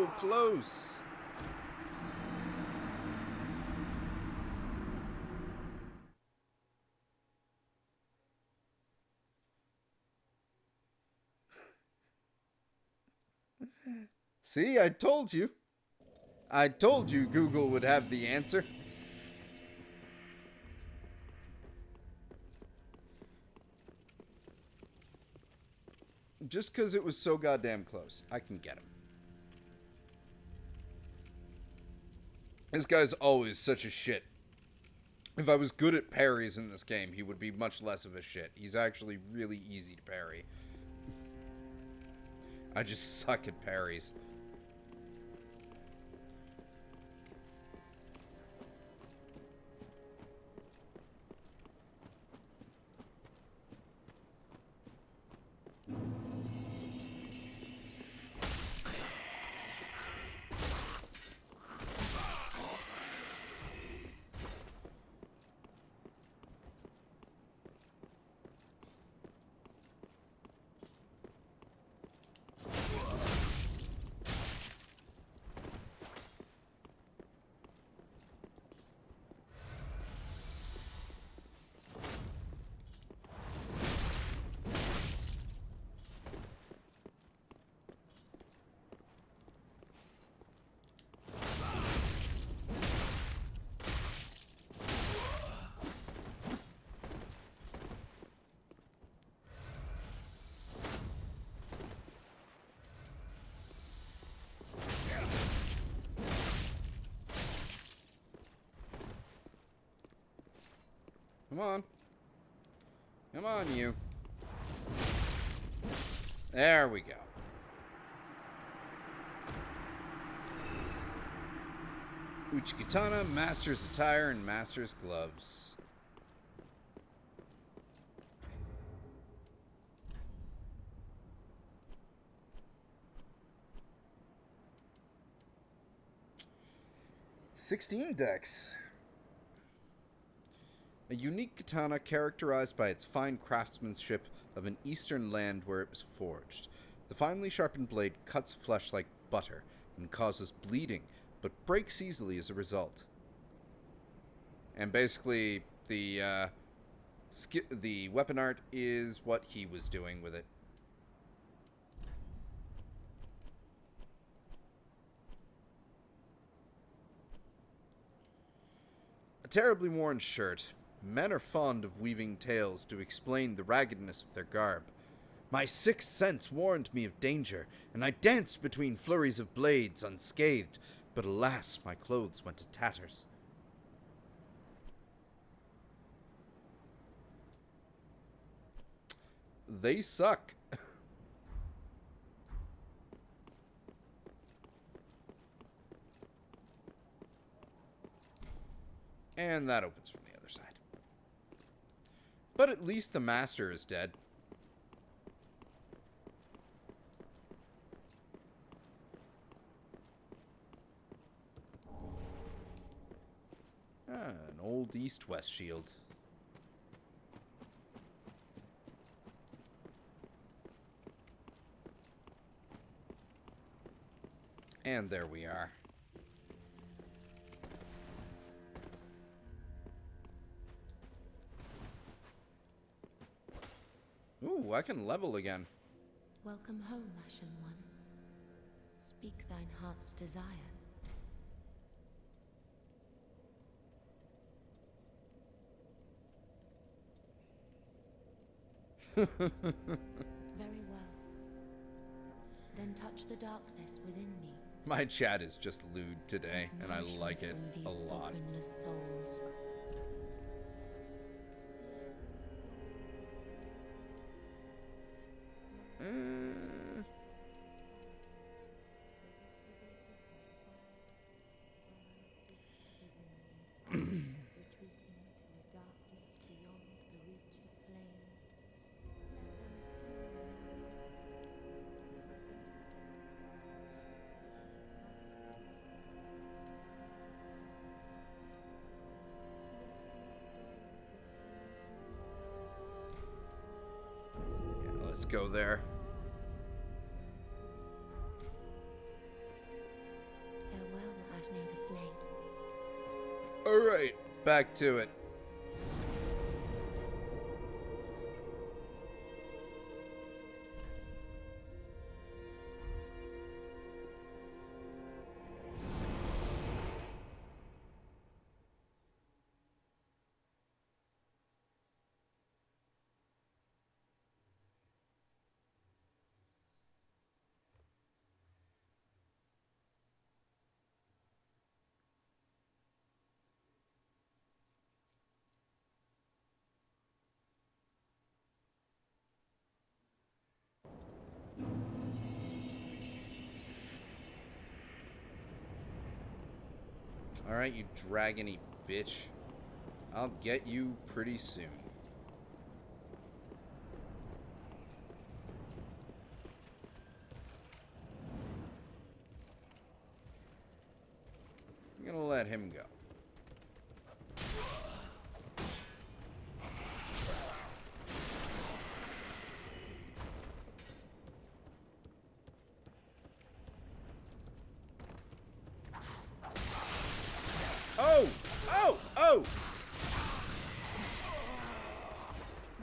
so close. See, I told you. I told you Google would have the answer. Just because it was so goddamn close, I can get him. This guy's always such a shit. If I was good at parries in this game, he would be much less of a shit. He's actually really easy to parry. I just suck at parries. Come on. Come on, you. There we go. Uchikatana, master's attire, and master's gloves. $16 decks. A unique katana characterized by its fine craftsmanship of an eastern land where it was forged. The finely sharpened blade cuts flesh like butter and causes bleeding, but breaks easily as a result. And basically, the weapon art is what he was doing with it. A terribly worn shirt. Men are fond of weaving tales to explain the raggedness of their garb. My sixth sense warned me of danger, and I danced between flurries of blades unscathed, but alas, my clothes went to tatters. They suck. And that opens from the other side. But at least the master is dead. An old east-west shield. And there we are. Ooh, I can level again. Welcome home, Ashen One. Speak thine heart's desire. Very well. Then touch the darkness within me. My chat is just lewd today, and I like it a lot. Souls. Let's go there. Alright, back to it. Alright, you dragony bitch. I'll get you pretty soon. I'm gonna let him go. Oh! Oh! Oh!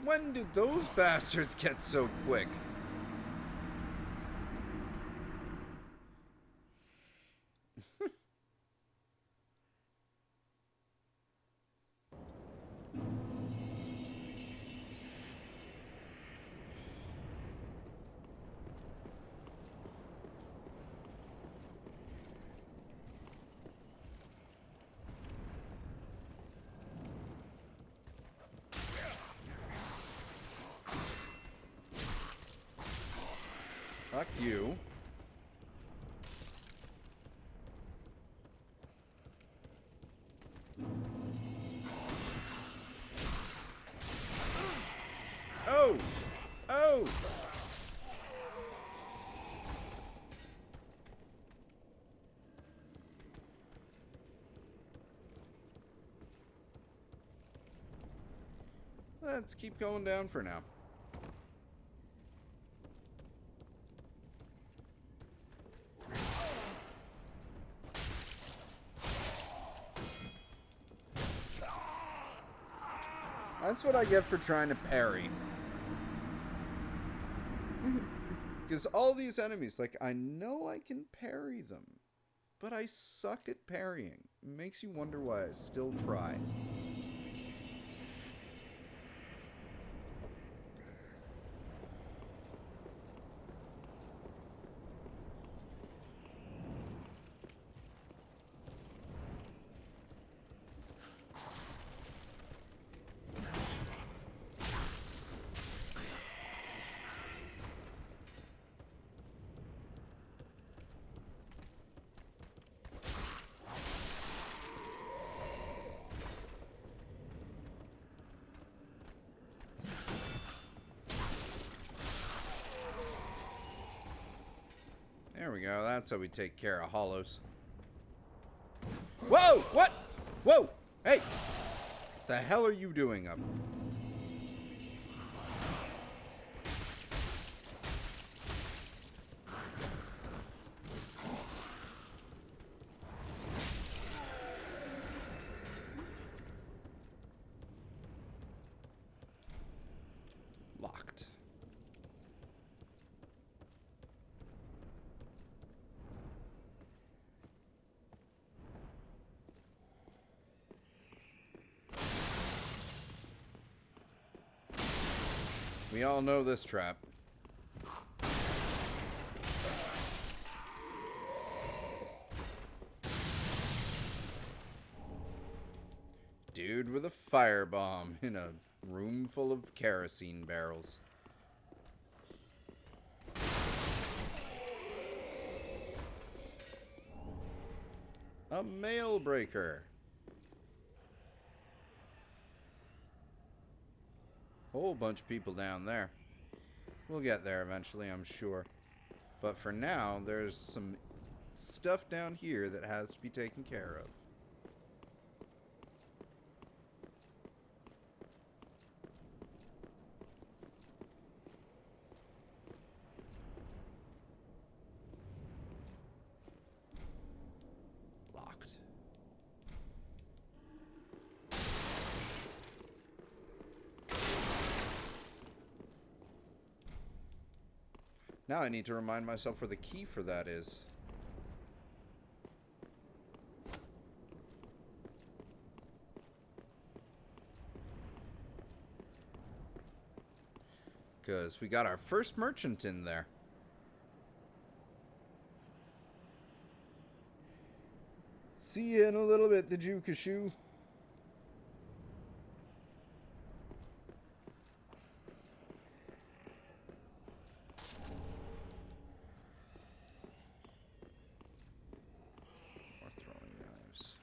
When did those bastards get so quick? Fuck you. Oh! Oh! Let's keep going down for now. That's what I get for trying to parry. Because all these enemies, like, I know I can parry them, but I suck at parrying. It makes you wonder why I still try. There we go. That's how we take care of hollows. Whoa! What? Whoa! Hey! What the hell are you doing up? Locked. We all know this trap. Dude with a firebomb in a room full of kerosene barrels. A mail breaker. Whole bunch of people down there. We'll get there eventually, I'm sure. But for now, there's some stuff down here that has to be taken care of. Locked. Now I need to remind myself where the key for that is. Because we got our first merchant in there. See you in a little bit, the Jukashu. More throwing knives.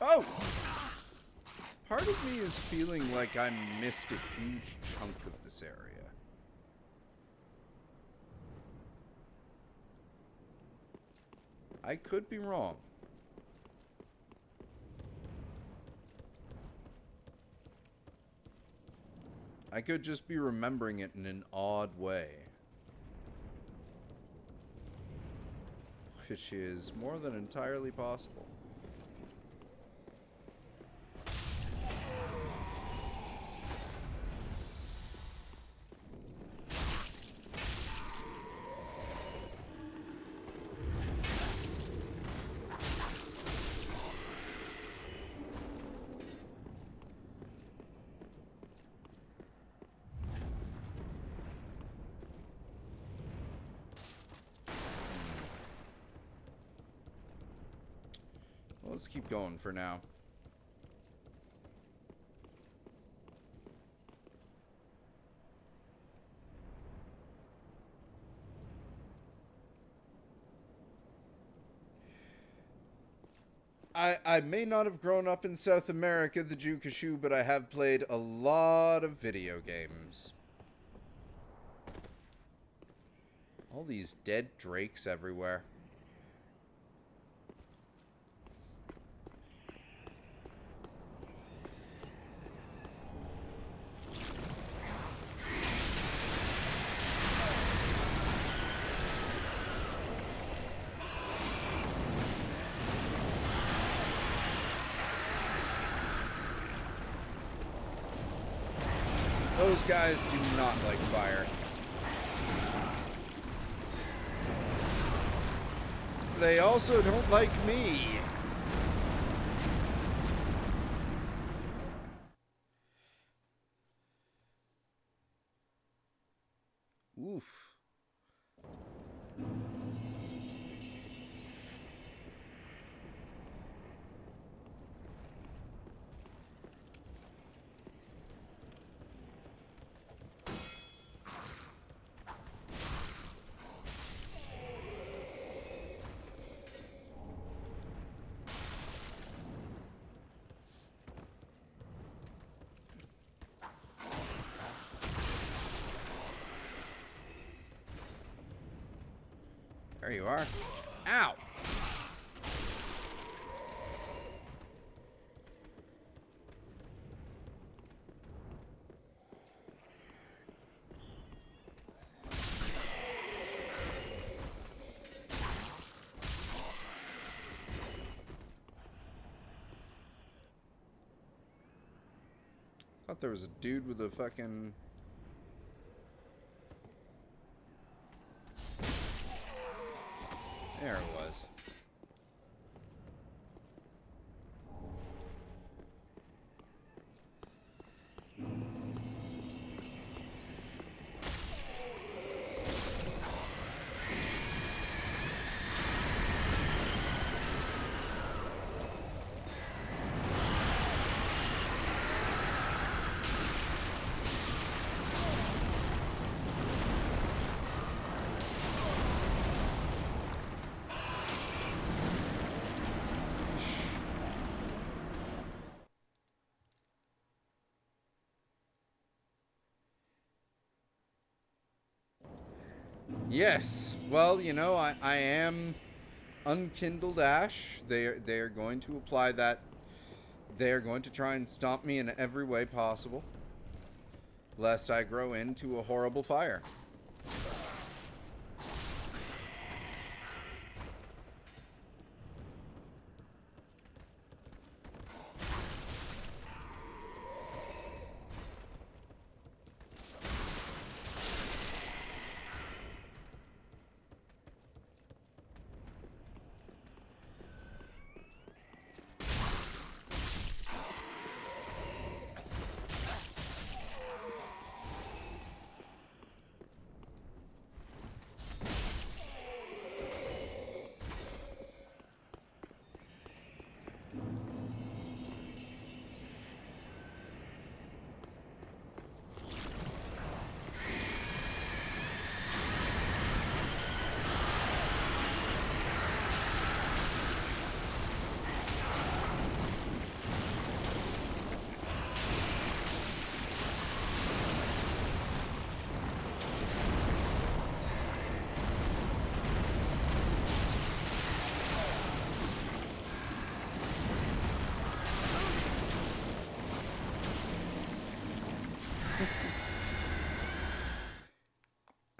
Oh! Part of me is feeling like I missed a huge chunk of this area. I could be wrong. I could just be remembering it in an odd way. Which is more than entirely possible. Let's keep going for now. I may not have grown up in South America, the Jukashu, but I have played a lot of video games. All these dead drakes everywhere. Those guys do not like fire. They also don't like me. Oof. There you are. Ow! Thought there was a dude with a fucking... There it was. Yes. Well, you know, I am Unkindled Ash. They are going to apply that. They are going to try and stop me in every way possible, lest I grow into a horrible fire.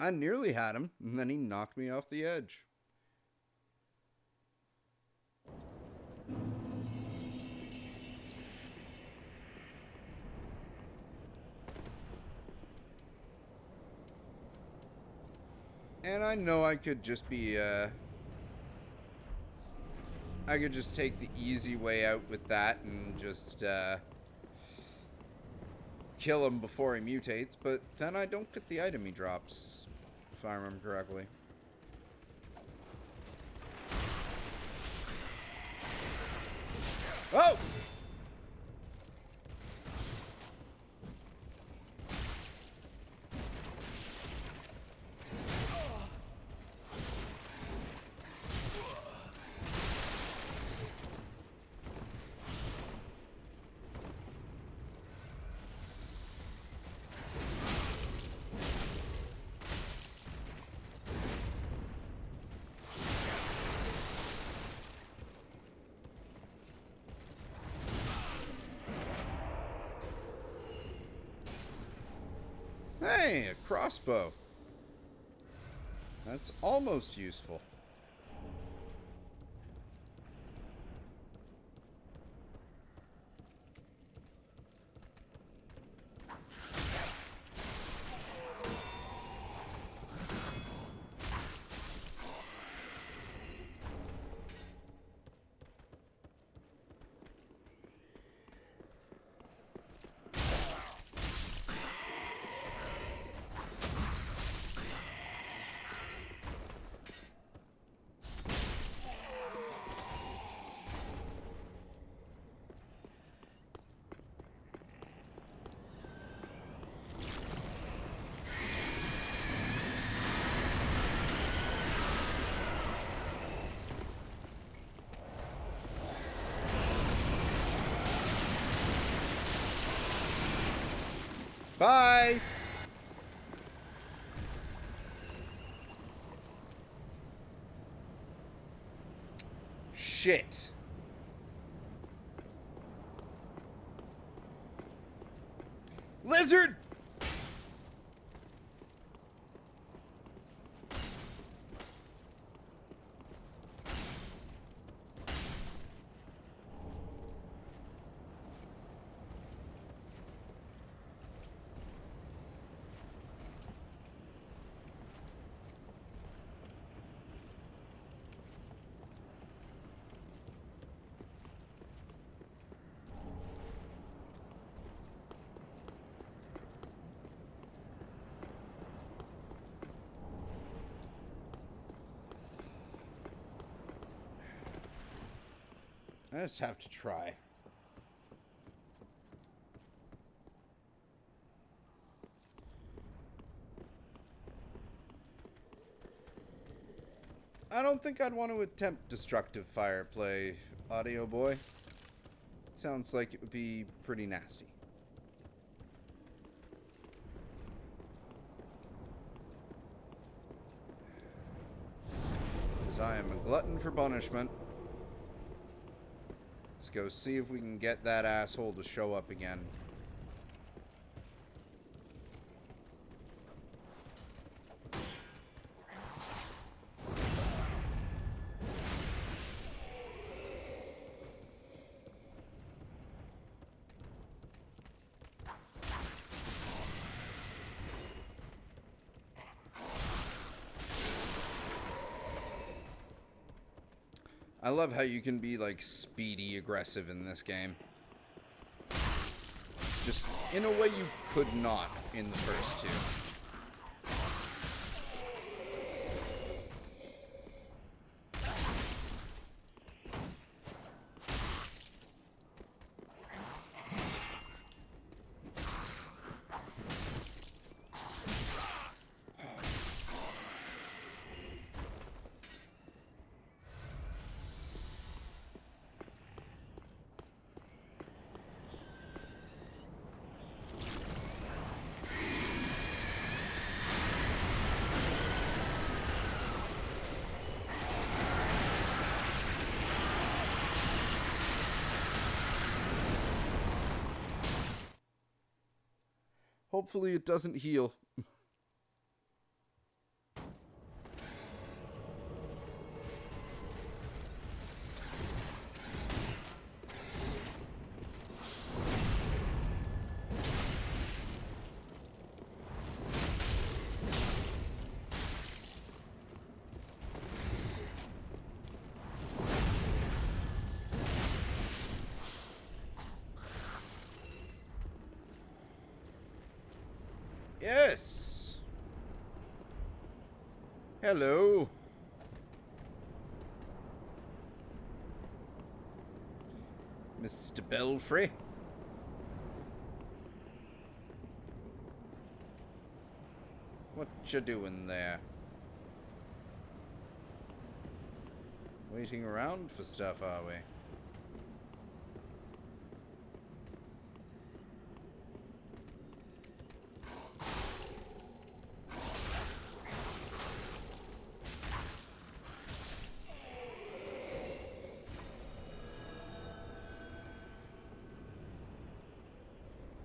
I nearly had him, and then he knocked me off the edge. And I know I could just be, I could just take the easy way out with that and just, kill him before he mutates, but then I don't get the item he drops, if I remember correctly. Oh! Hey, a crossbow. That's almost useful. Bye! Shit. Lizard! I just have to try. I don't think I'd want to attempt destructive fire play, audio boy. Sounds like it would be pretty nasty. I am a glutton for punishment. Let's go see if we can get that asshole to show up again. I love how you can be, like, speedy aggressive in this game. Just in a way you could not in the first two. Hopefully it doesn't heal. Yes! Hello! Mr. Belfry? What you doing there? Waiting around for stuff, are we?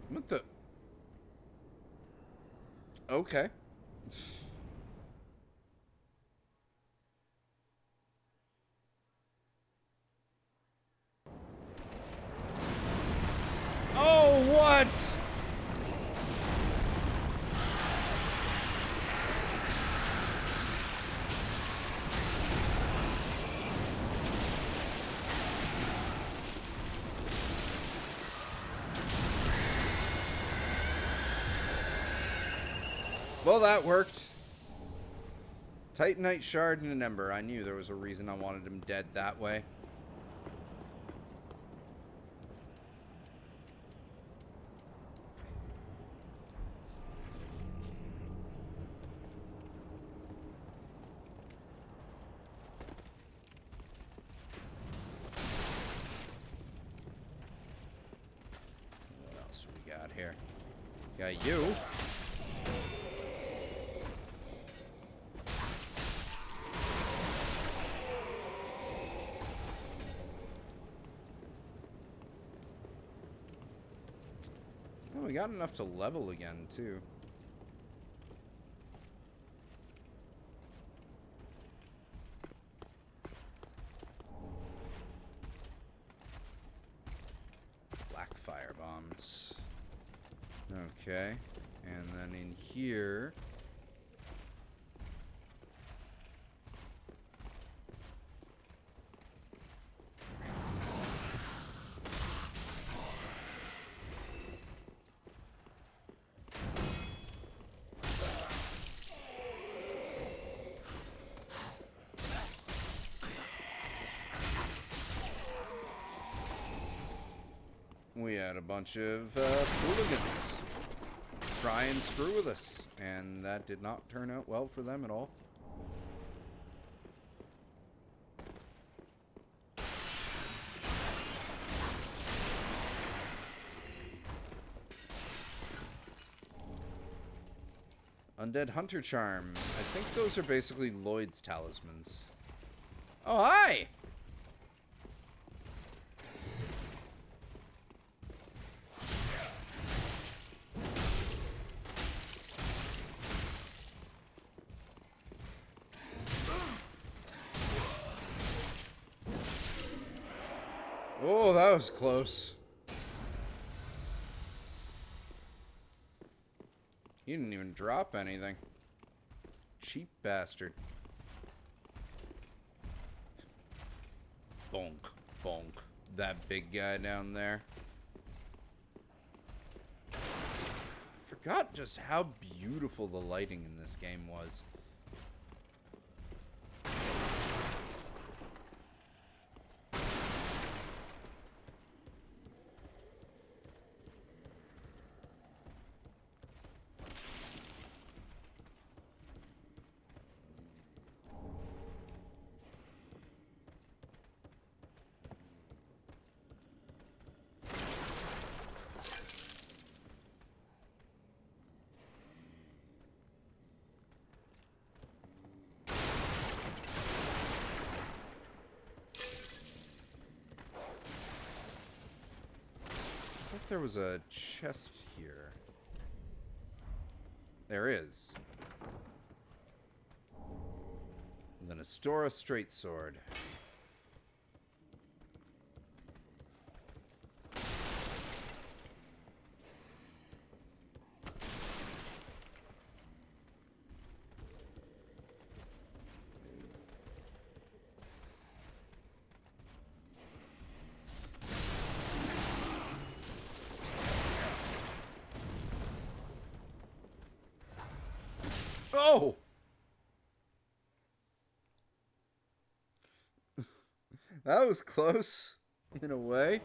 What the? Okay. Oh, what? Well, that worked. Titanite shard and an ember. I knew there was a reason I wanted him dead that way. What else do we got here? Got you. Oh, we got enough to level again, too. Black fire bombs. Okay. And then in here... we had a bunch of hooligans try and screw with us, and that did not turn out well for them at all. Undead Hunter Charm. I think those are basically Lloyd's talismans. Oh, hi! Oh, that was close. He didn't even drop anything. Cheap bastard. Bonk, bonk. That big guy down there. I forgot just how beautiful the lighting in this game was. I thought there was a chest here. There is. And then a Astora straight sword. Oh! That was close, in a way.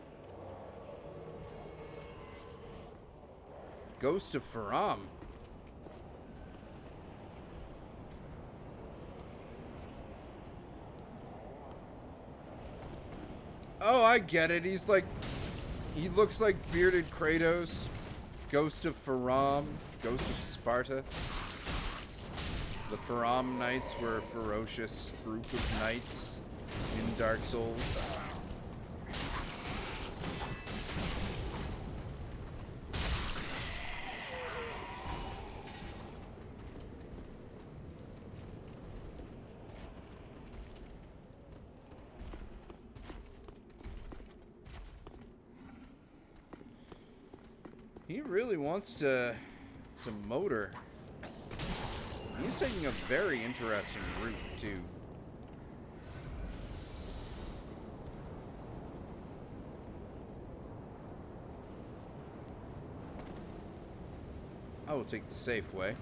Ghost of Faram. Oh, I get it. He's like... He looks like bearded Kratos. Ghost of Faram. Ghost of Sparta. The Faram Knights were a ferocious group of knights in Dark Souls. He really wants to motor. He's taking a very interesting route, too. I will take the safe way.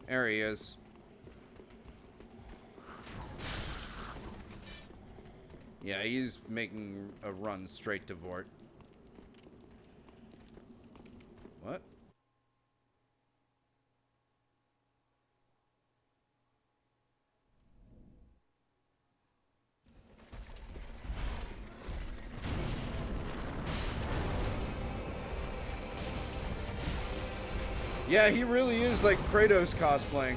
There he is. Yeah, he's making a run straight to Vort. What? Yeah, he really is like Kratos cosplaying.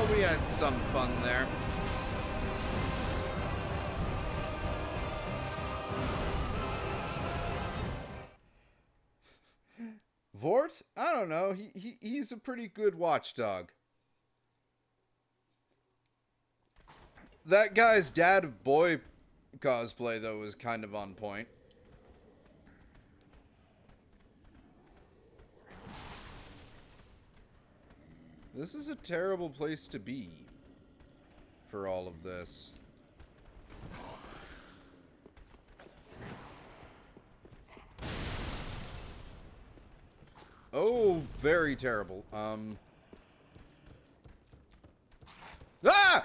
Well, we had some fun there. Vort? I don't know. He's a pretty good watchdog. That guy's dad of boy cosplay, though, was kind of on point. This is a terrible place to be for all of this. Oh, very terrible. Ah!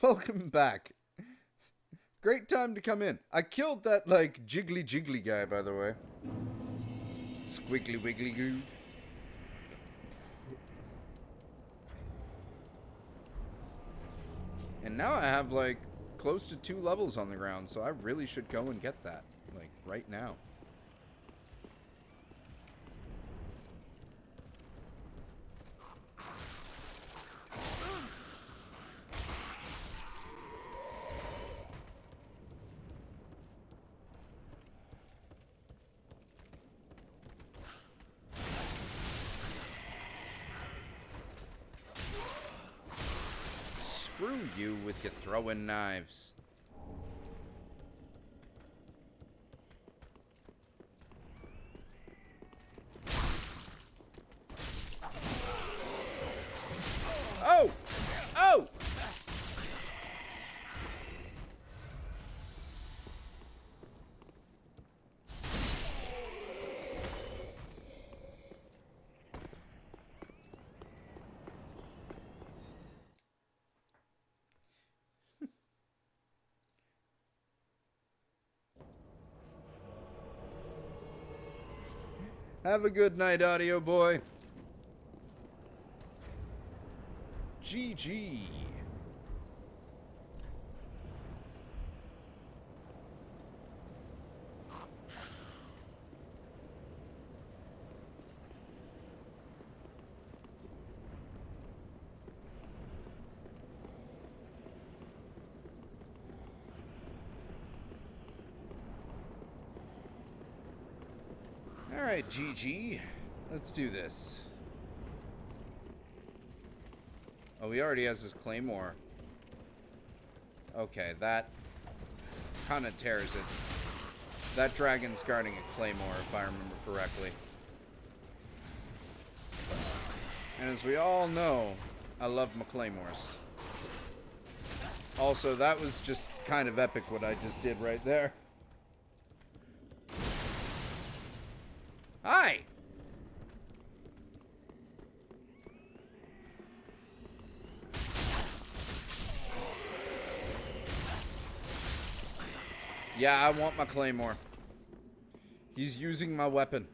Welcome back. Great time to come in. I killed that, like, jiggly guy, by the way. Squiggly wiggly goo. And now I have, like, close to 2 levels on the ground, so I really should go and get that, like, right now. Screw you with your throwing knives. Oh! Oh! Have a good night, audio boy. GG. Alright, GG. Let's do this. Oh, he already has his claymore. Okay, that kind of tears it. That dragon's guarding a claymore, if I remember correctly. And as we all know, I love my claymores. Also, that was just kind of epic what I just did right there. Hi! Yeah, I want my claymore. He's using my weapon.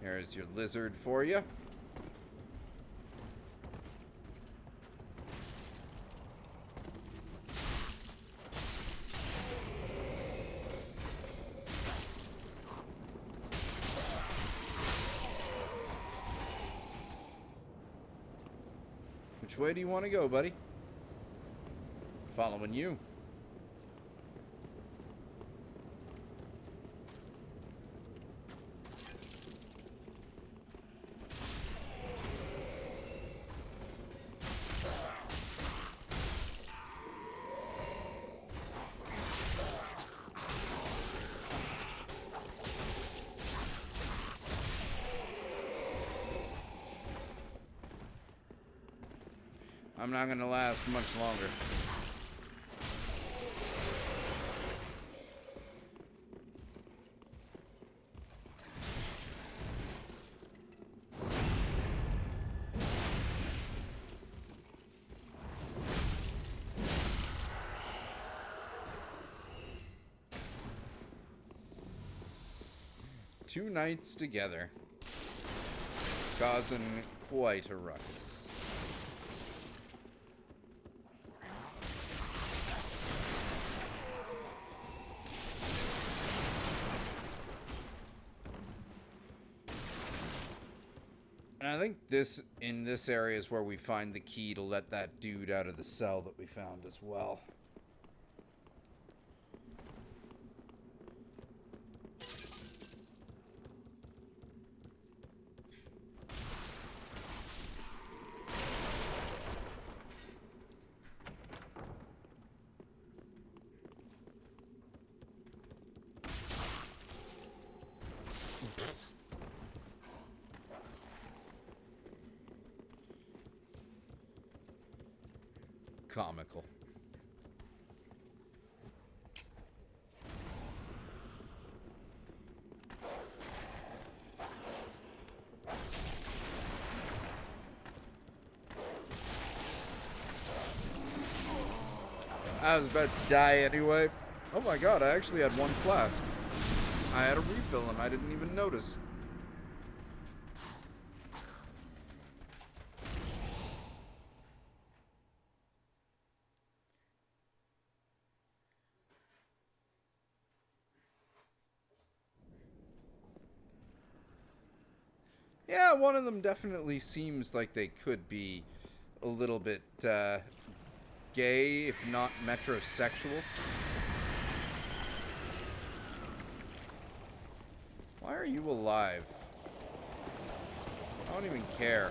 There's your lizard for you. Which way do you want to go, buddy? Following you. I'm not gonna last much longer. Two knights together, causing quite a ruckus. And I think in this area is where we find the key to let that dude out of the cell that we found as well. Comical. I was about to die anyway. Oh my god, I actually had one flask. I had a refill and I didn't even notice. Yeah, one of them definitely seems like they could be a little bit gay, if not metrosexual. Why are you alive? I don't even care.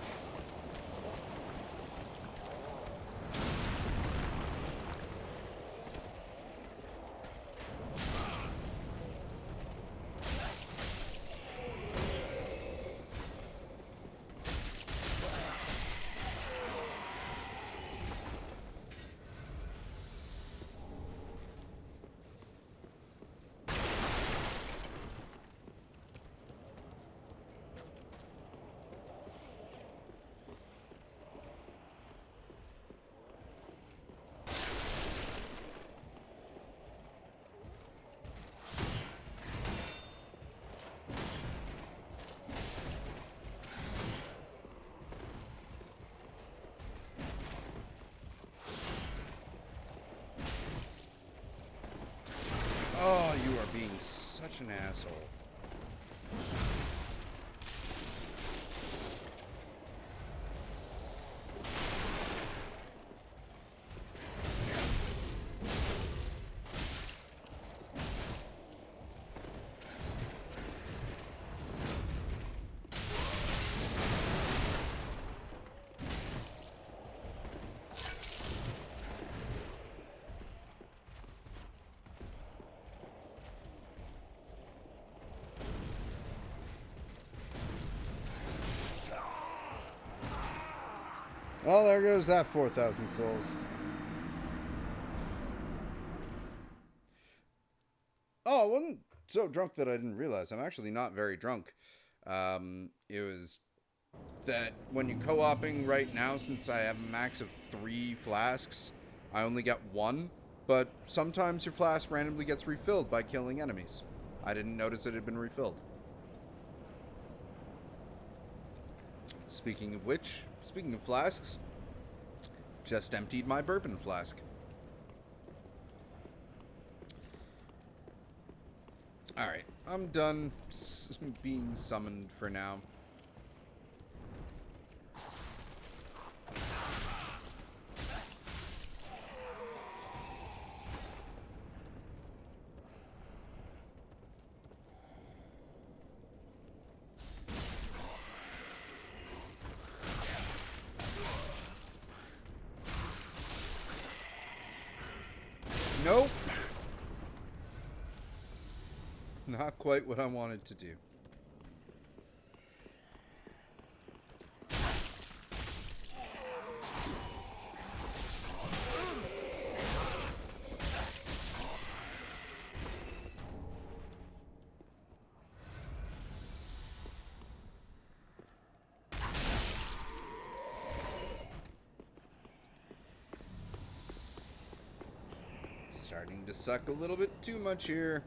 Oh, you are being such an asshole. Well, there goes that 4,000 souls. Oh, I wasn't so drunk that I didn't realize. I'm actually not very drunk. It was that when you're co-oping right now, since I have a max of 3 flasks, I only get 1. But sometimes your flask randomly gets refilled by killing enemies. I didn't notice it had been refilled. Speaking of which, speaking of flasks, just emptied my bourbon flask. Alright, I'm done being summoned for now. Nope. Not quite what I wanted to do. Starting to suck a little bit too much here.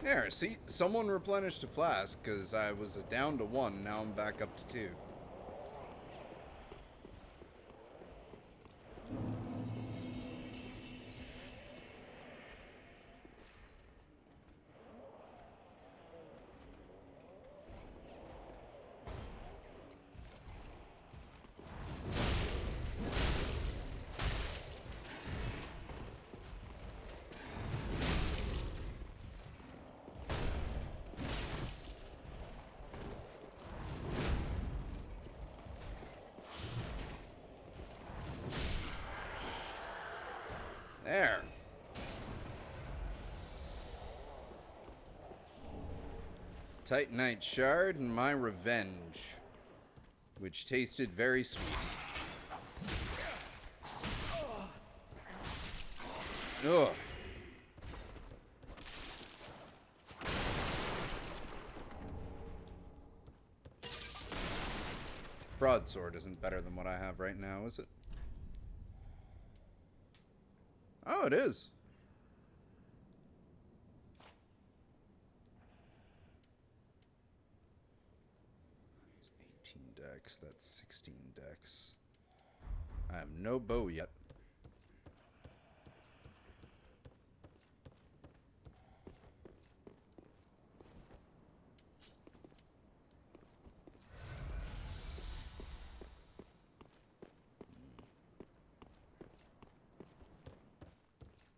There, see, someone replenished a flask because I was down to 1, now I'm back up to 2. There. Titanite shard and my revenge, which tasted very sweet. Ugh. Broadsword isn't better than what I have right now, is it? Oh, it is. It's 18 decks, that's 16 decks. I have no bow yet.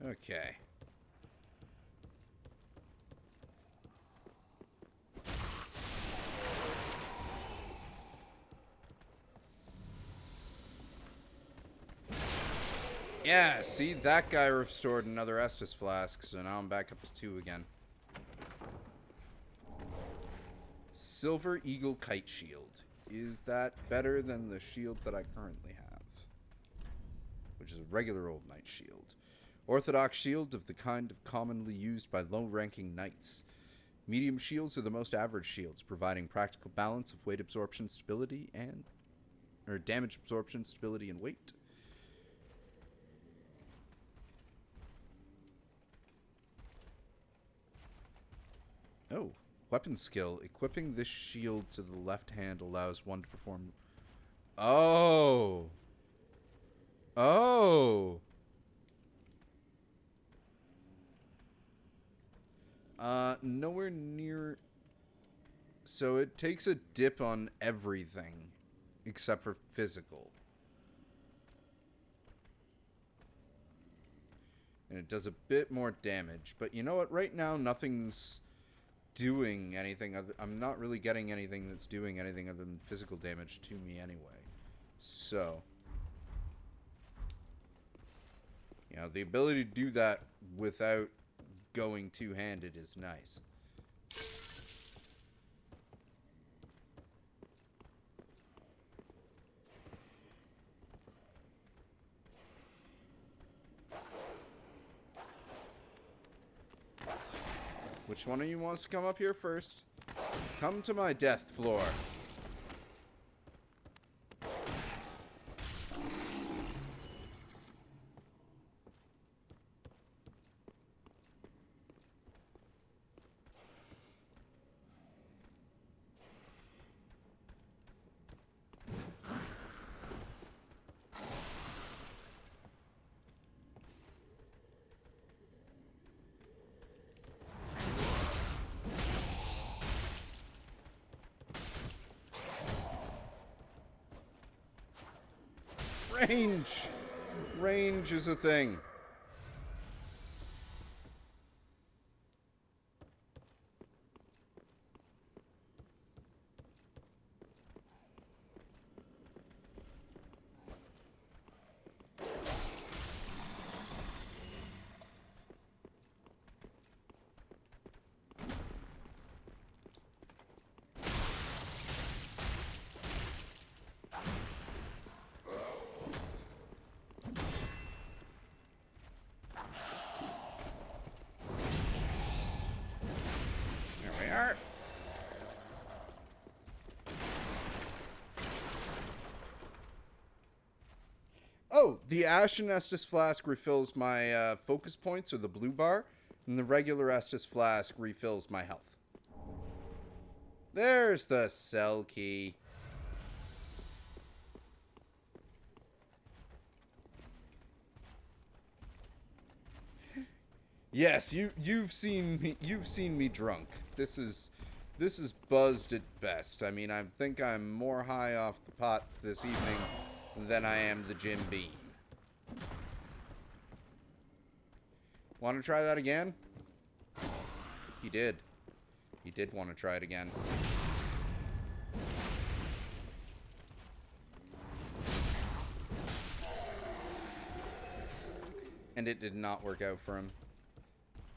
Okay. Yeah, see, that guy restored another Estus flask, so now I'm back up to 2 again. Silver Eagle Kite Shield. Is that better than the shield that I currently have? Which is a regular old knight shield. Orthodox shield of the kind of commonly used by low-ranking knights. Medium shields are the most average shields, providing practical balance of weight absorption, stability, and... or damage absorption, stability, and weight. Oh, weapon skill. Equipping this shield to the left hand allows one to perform... Oh! Oh! Nowhere near... So it takes a dip on everything, except for physical. And it does a bit more damage. But you know what? Right now, nothing's doing anything other... I'm not really getting anything that's doing anything other than physical damage to me anyway. So... you know, the ability to do that without going two-handed is nice. Which one of you wants to come up here first? Come to my death floor. Range! Range is a thing. Oh, the Ashen Estus Flask refills my focus points, or the blue bar, and the regular Estus Flask refills my health. There's the cell key. Yes, you've seen me drunk. This is buzzed at best. I mean, I think I'm more high off the pot this evening than I am the Jim Beam. Want to try that again? He did. He did want to try it again. And it did not work out for him.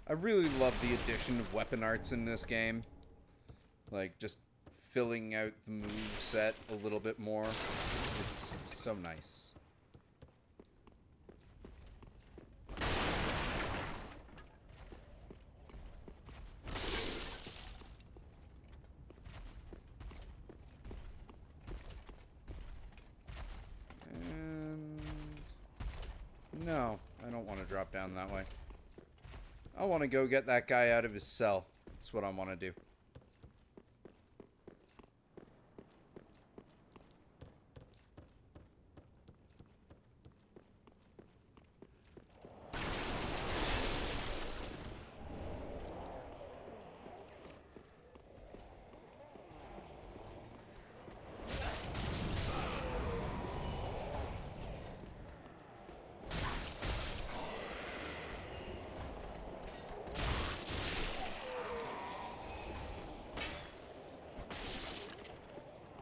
I really love the addition of weapon arts in this game. Like, just filling out the move set a little bit more. It's so nice. And no, I don't want to drop down that way. I want to go get that guy out of his cell. That's what I want to do.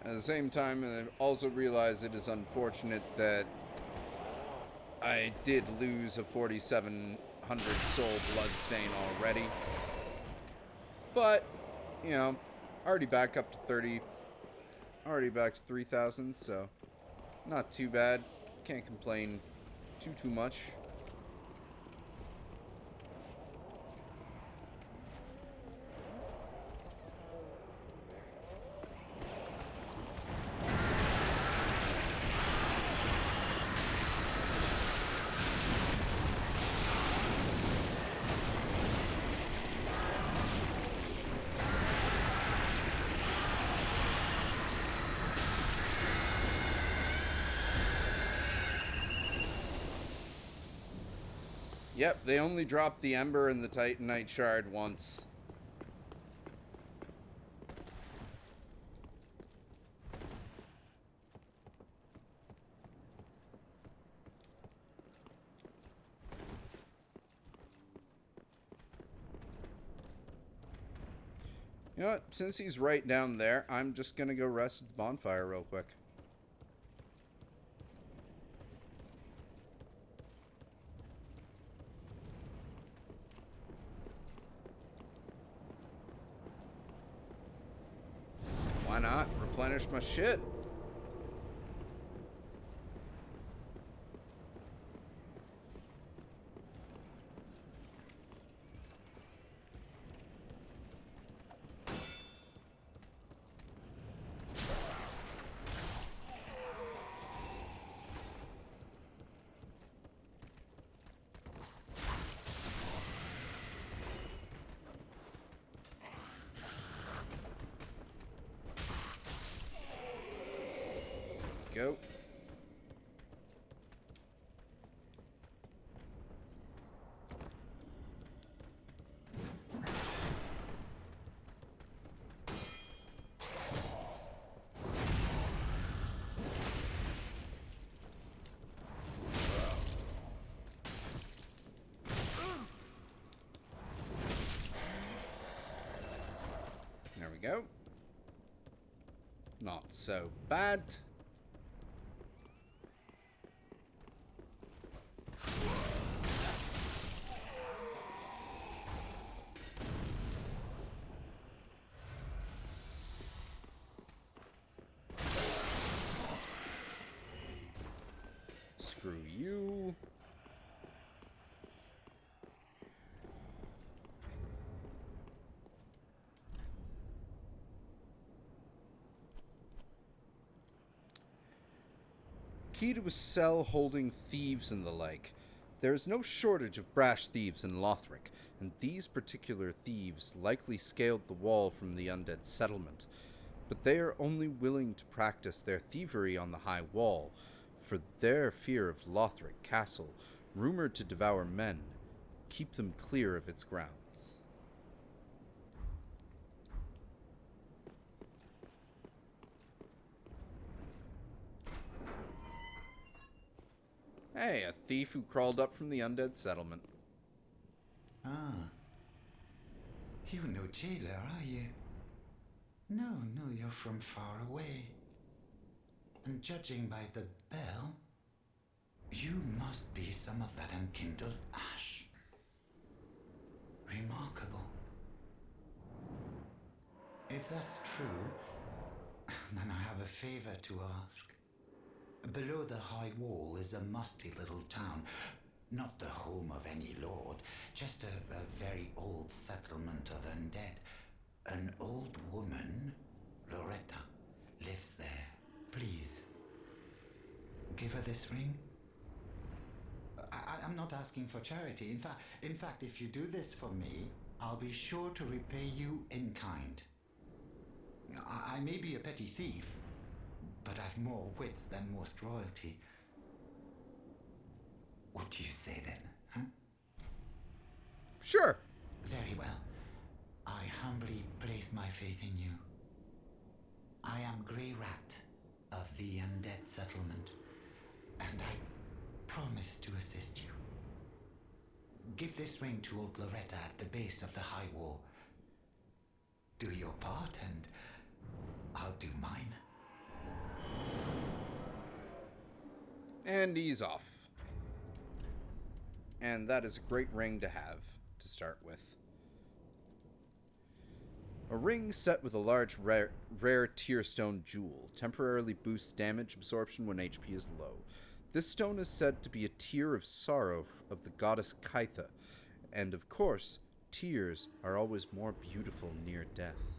At the same time, I also realize it is unfortunate that I did lose a 4,700 soul bloodstain already. But, you know, already back up to 30. Already back to 3,000, so not too bad. Can't complain too much. Yep, they only dropped the Ember and the Titanite Shard once. You know what? Since he's right down there, I'm just gonna go rest at the bonfire real quick. Why not? Replenish my shit. Go. There we go. Not so bad. Screw you. Key to a cell holding thieves and the like. There is no shortage of brash thieves in Lothric, and these particular thieves likely scaled the wall from the undead settlement. But they are only willing to practice their thievery on the high wall, for their fear of Lothric Castle, rumored to devour men, keep them clear of its grounds. Hey, a thief who crawled up from the undead settlement. Ah. You no jailer, are you? No, you're from far away. And judging by the bell, you must be some of that Unkindled Ash. Remarkable. If that's true, then I have a favor to ask. Below the high wall is a musty little town. Not the home of any lord, just a very old settlement of undead. An old woman, Loretta, lives there. Please, give her this ring. I'm not asking for charity. In fact, if you do this for me, I'll be sure to repay you in kind. I may be a petty thief, but I've more wits than most royalty. What do you say then, huh? Sure. Very well. I humbly place my faith in you. I am Grey Rat of the undead settlement, and I promise to assist you. Give this ring to old Loretta at the base of the high wall. Do your part, and I'll do mine. And he's off. And that is a great ring to have, to start with. A ring set with a large rare tearstone jewel temporarily boosts damage absorption when HP is low. This stone is said to be a tear of sorrow of the goddess Kytha, and of course, tears are always more beautiful near death.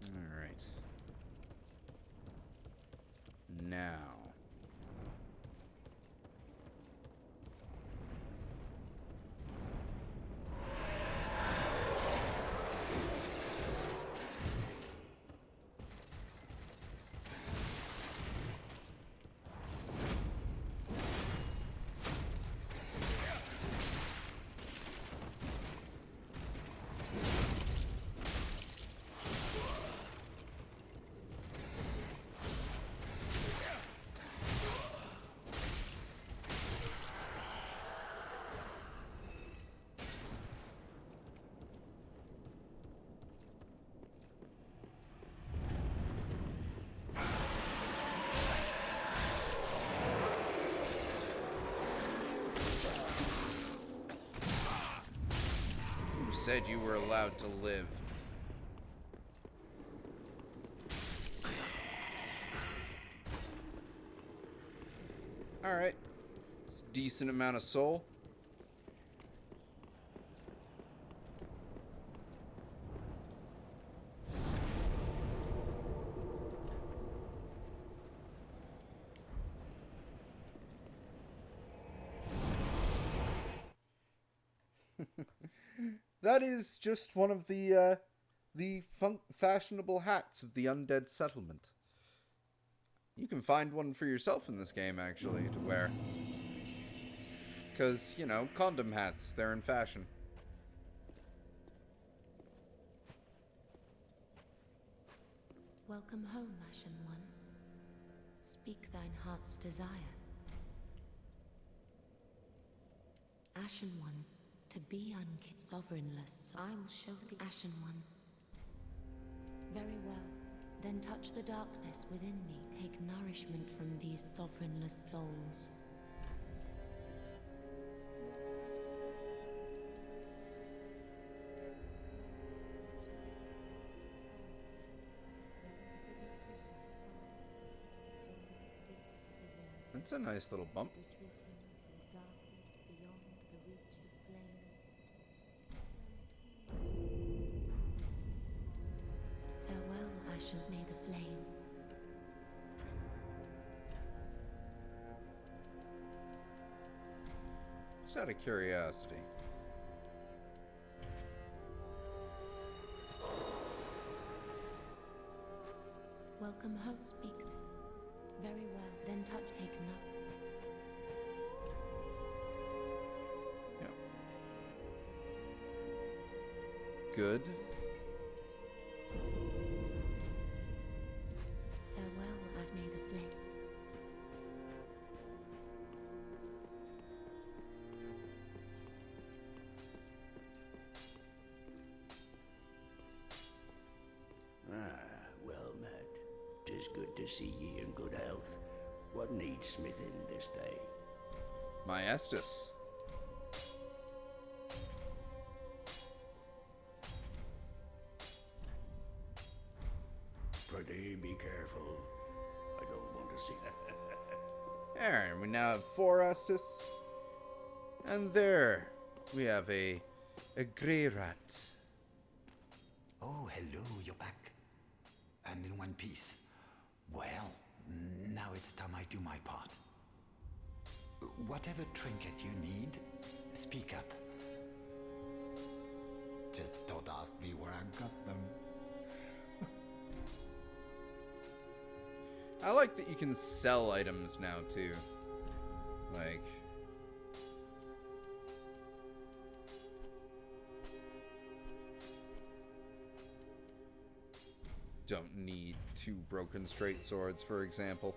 Alright. Now. Who said you were allowed to live? Alright. It's a decent amount of soul. That is just one of the fashionable hats of the undead settlement. You can find one for yourself in this game, actually, to wear. Because, you know, condom hats, they're in fashion. Welcome home, Ashen One. Speak thine heart's desire. Ashen One, to be sovereignless, I will show the Ashen One. Very well. Then touch the darkness within me. Take nourishment from these sovereignless souls. That's a nice little bump. Retreating to darkness beyond the reach of flame. Farewell, Ashen, may the flame. Just out of curiosity. Welcome home, speak. Very well, then touch take none. Yep. Good. Farewell, I may the flame. Well met. 'Tis good to see ye in good health. What needs smithing this day? My Estus. Prithee, be careful. I don't want to see that. There, we now have 4 Estus. And there, we have a grey rat. Oh, hello, you're back. And in one piece. Well, now it's time I do my part. Whatever trinket you need, speak up. Just don't ask me where I got them. I like that you can sell items now, too. Like... don't need 2 broken straight swords, for example.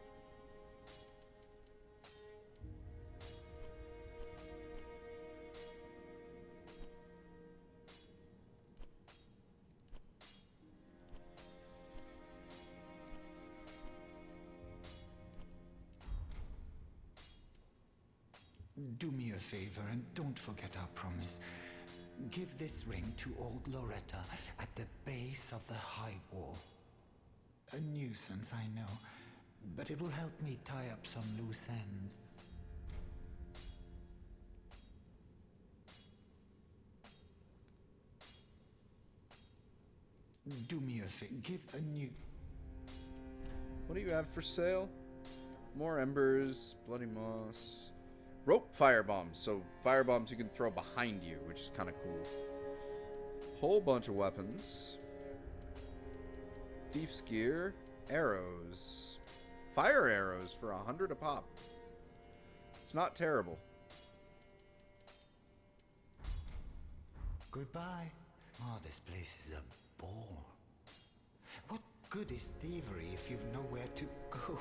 Do me a favor and don't forget our promise. Give this ring to old Loretta at the base of the high wall. A nuisance, I know, but it will help me tie up some loose ends. Do me a favor, give a new... What do you have for sale? More embers, bloody moss... rope firebombs, so firebombs you can throw behind you, which is kind of cool. Whole bunch of weapons. Thief's gear, arrows. Fire arrows for 100 a pop. It's not terrible. Goodbye. Oh, this place is a bore. What good is thievery if you've nowhere to go?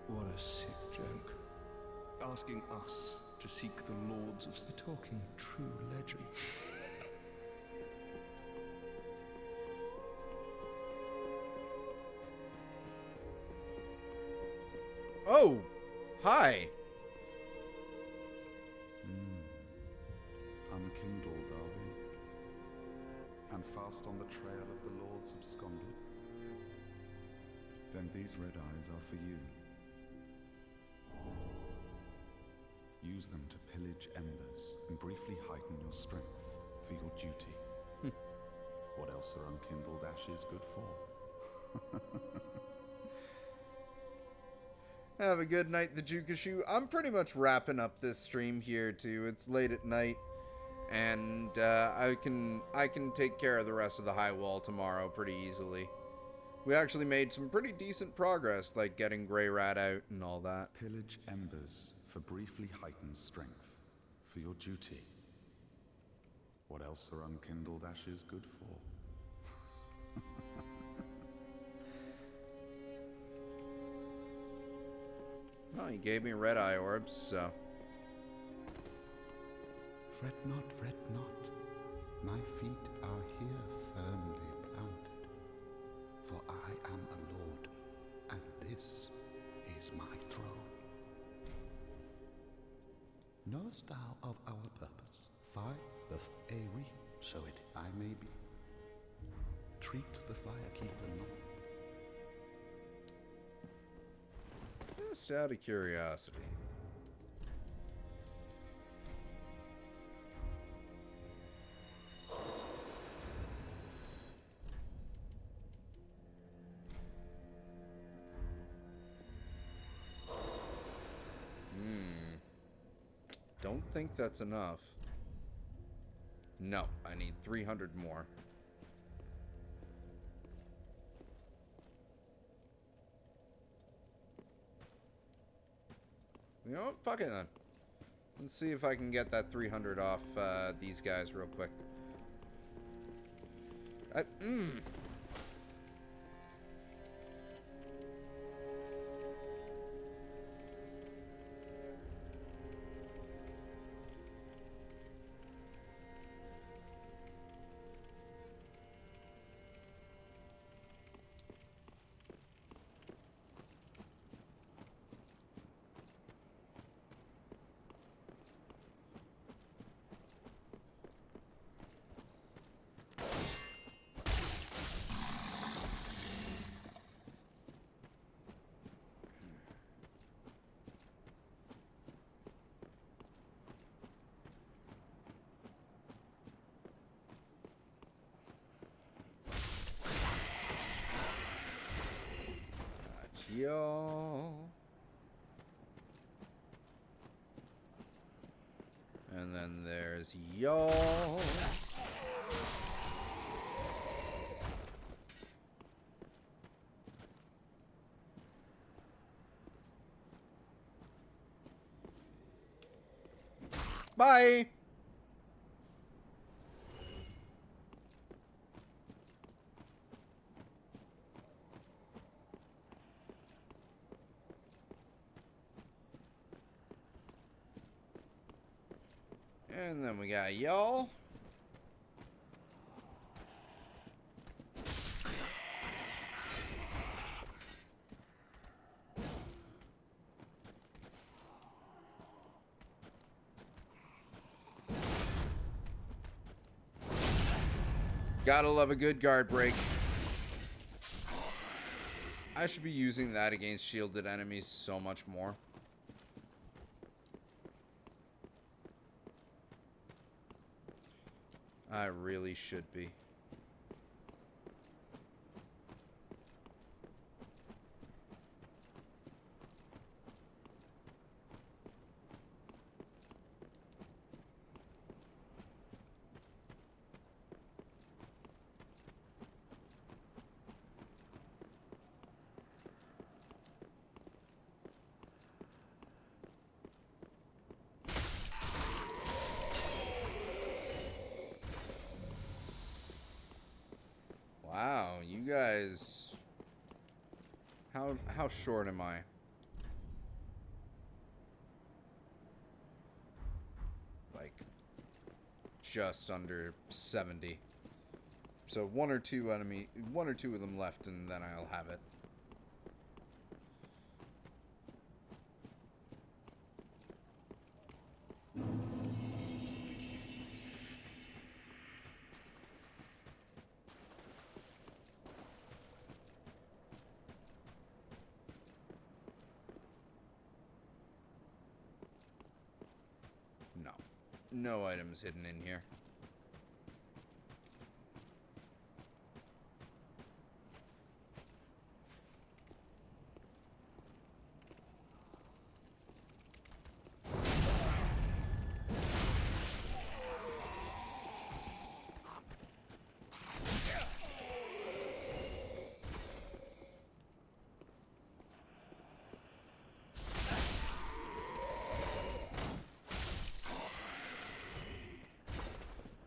What a sick joke. Asking us to seek the Lords of Cinder. Talking true legend. Oh! Hi! Unkindled, are we? And fast on the trail of the Lords of Cinder? Then these red eyes are for you. Use them to pillage embers and briefly heighten your strength for your duty. What else are unkindled ashes good for? Have a good night, the Jukashu. I'm pretty much wrapping up this stream here too. It's late at night, and I can take care of the rest of the high wall tomorrow pretty easily. We actually made some pretty decent progress, like getting Grey Rat out and all that. Pillage embers for briefly heightened strength for your duty. What else are unkindled ashes good for? Well, he gave me red eye orbs, so... Fret not, fret not. My feet are here firmly planted. For I am a lord, and this is my throne. Knowest thou of our purpose? Fire the Aerie, so it I may be. Treat the Firekeeper not. Just out of curiosity. Don't think that's enough. No, I need 300 more. You know what? Fuck it then. Let's see if I can get that 300 off these guys real quick. Y'all. And then there's y'all. Bye. And then we got y'all. Gotta love a good guard break. I should be using that against shielded enemies so much more. I really should be. Wow, you guys... How short am I? Like, just under 70. So one or two of them left, and then I'll have it. No. No items hidden in here.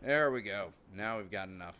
There we go. Now we've got enough.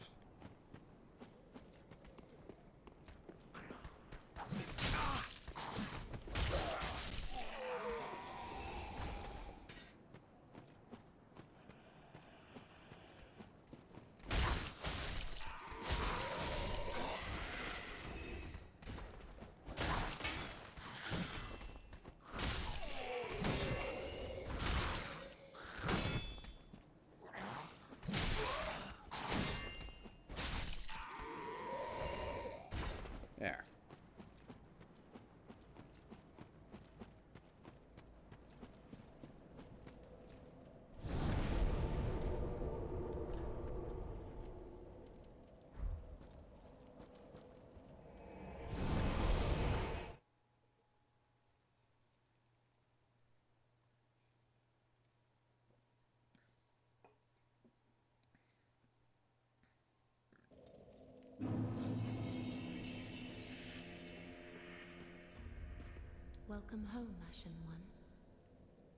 Welcome home, Ashen One.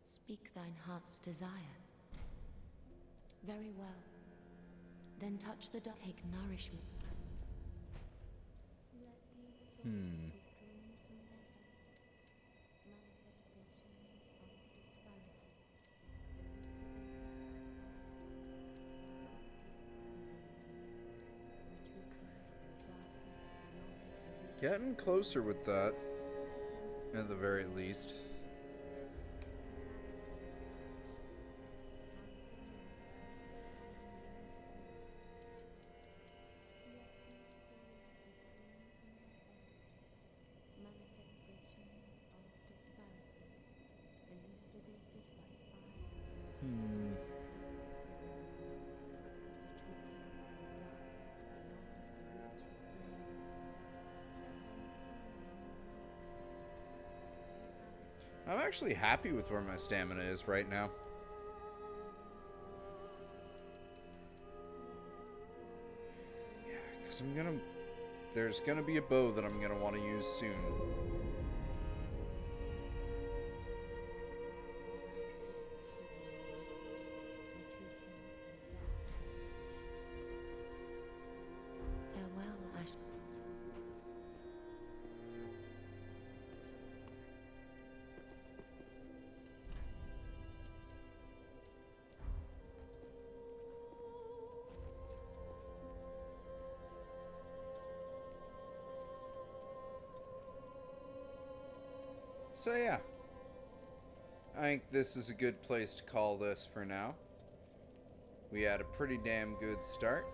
Speak thine heart's desire. Very well. Then touch the dark. Take nourishment. Getting closer with that, at the very least. I'm actually happy with where my stamina is right now. Yeah, because there's gonna be a bow that I'm gonna want to use soon. Farewell, Ash. So yeah, I think this is a good place to call this for now. We had a pretty damn good start.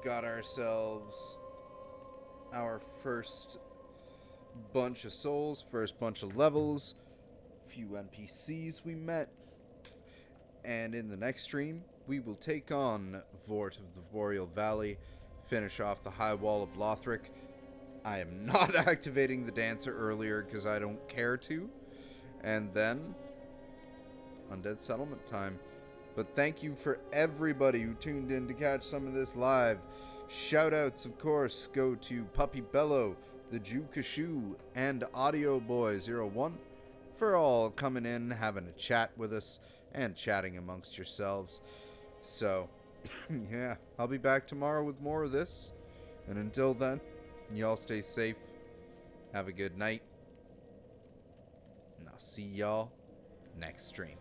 Got ourselves our first bunch of souls, first bunch of levels, few NPCs we met, and in the next stream, we will take on Vort of the Boreal Valley, finish off the High Wall of Lothric. I am not activating the dancer earlier because I don't care to. And then, Undead Settlement time. But thank you for everybody who tuned in to catch some of this live. Shoutouts, of course, go to Puppy Bellow, the Jew Kashu, and Audio Boy 01 for all coming in, having a chat with us, and chatting amongst yourselves. So, yeah, I'll be back tomorrow with more of this. And until then, y'all stay safe, have a good night, and I'll see y'all next stream.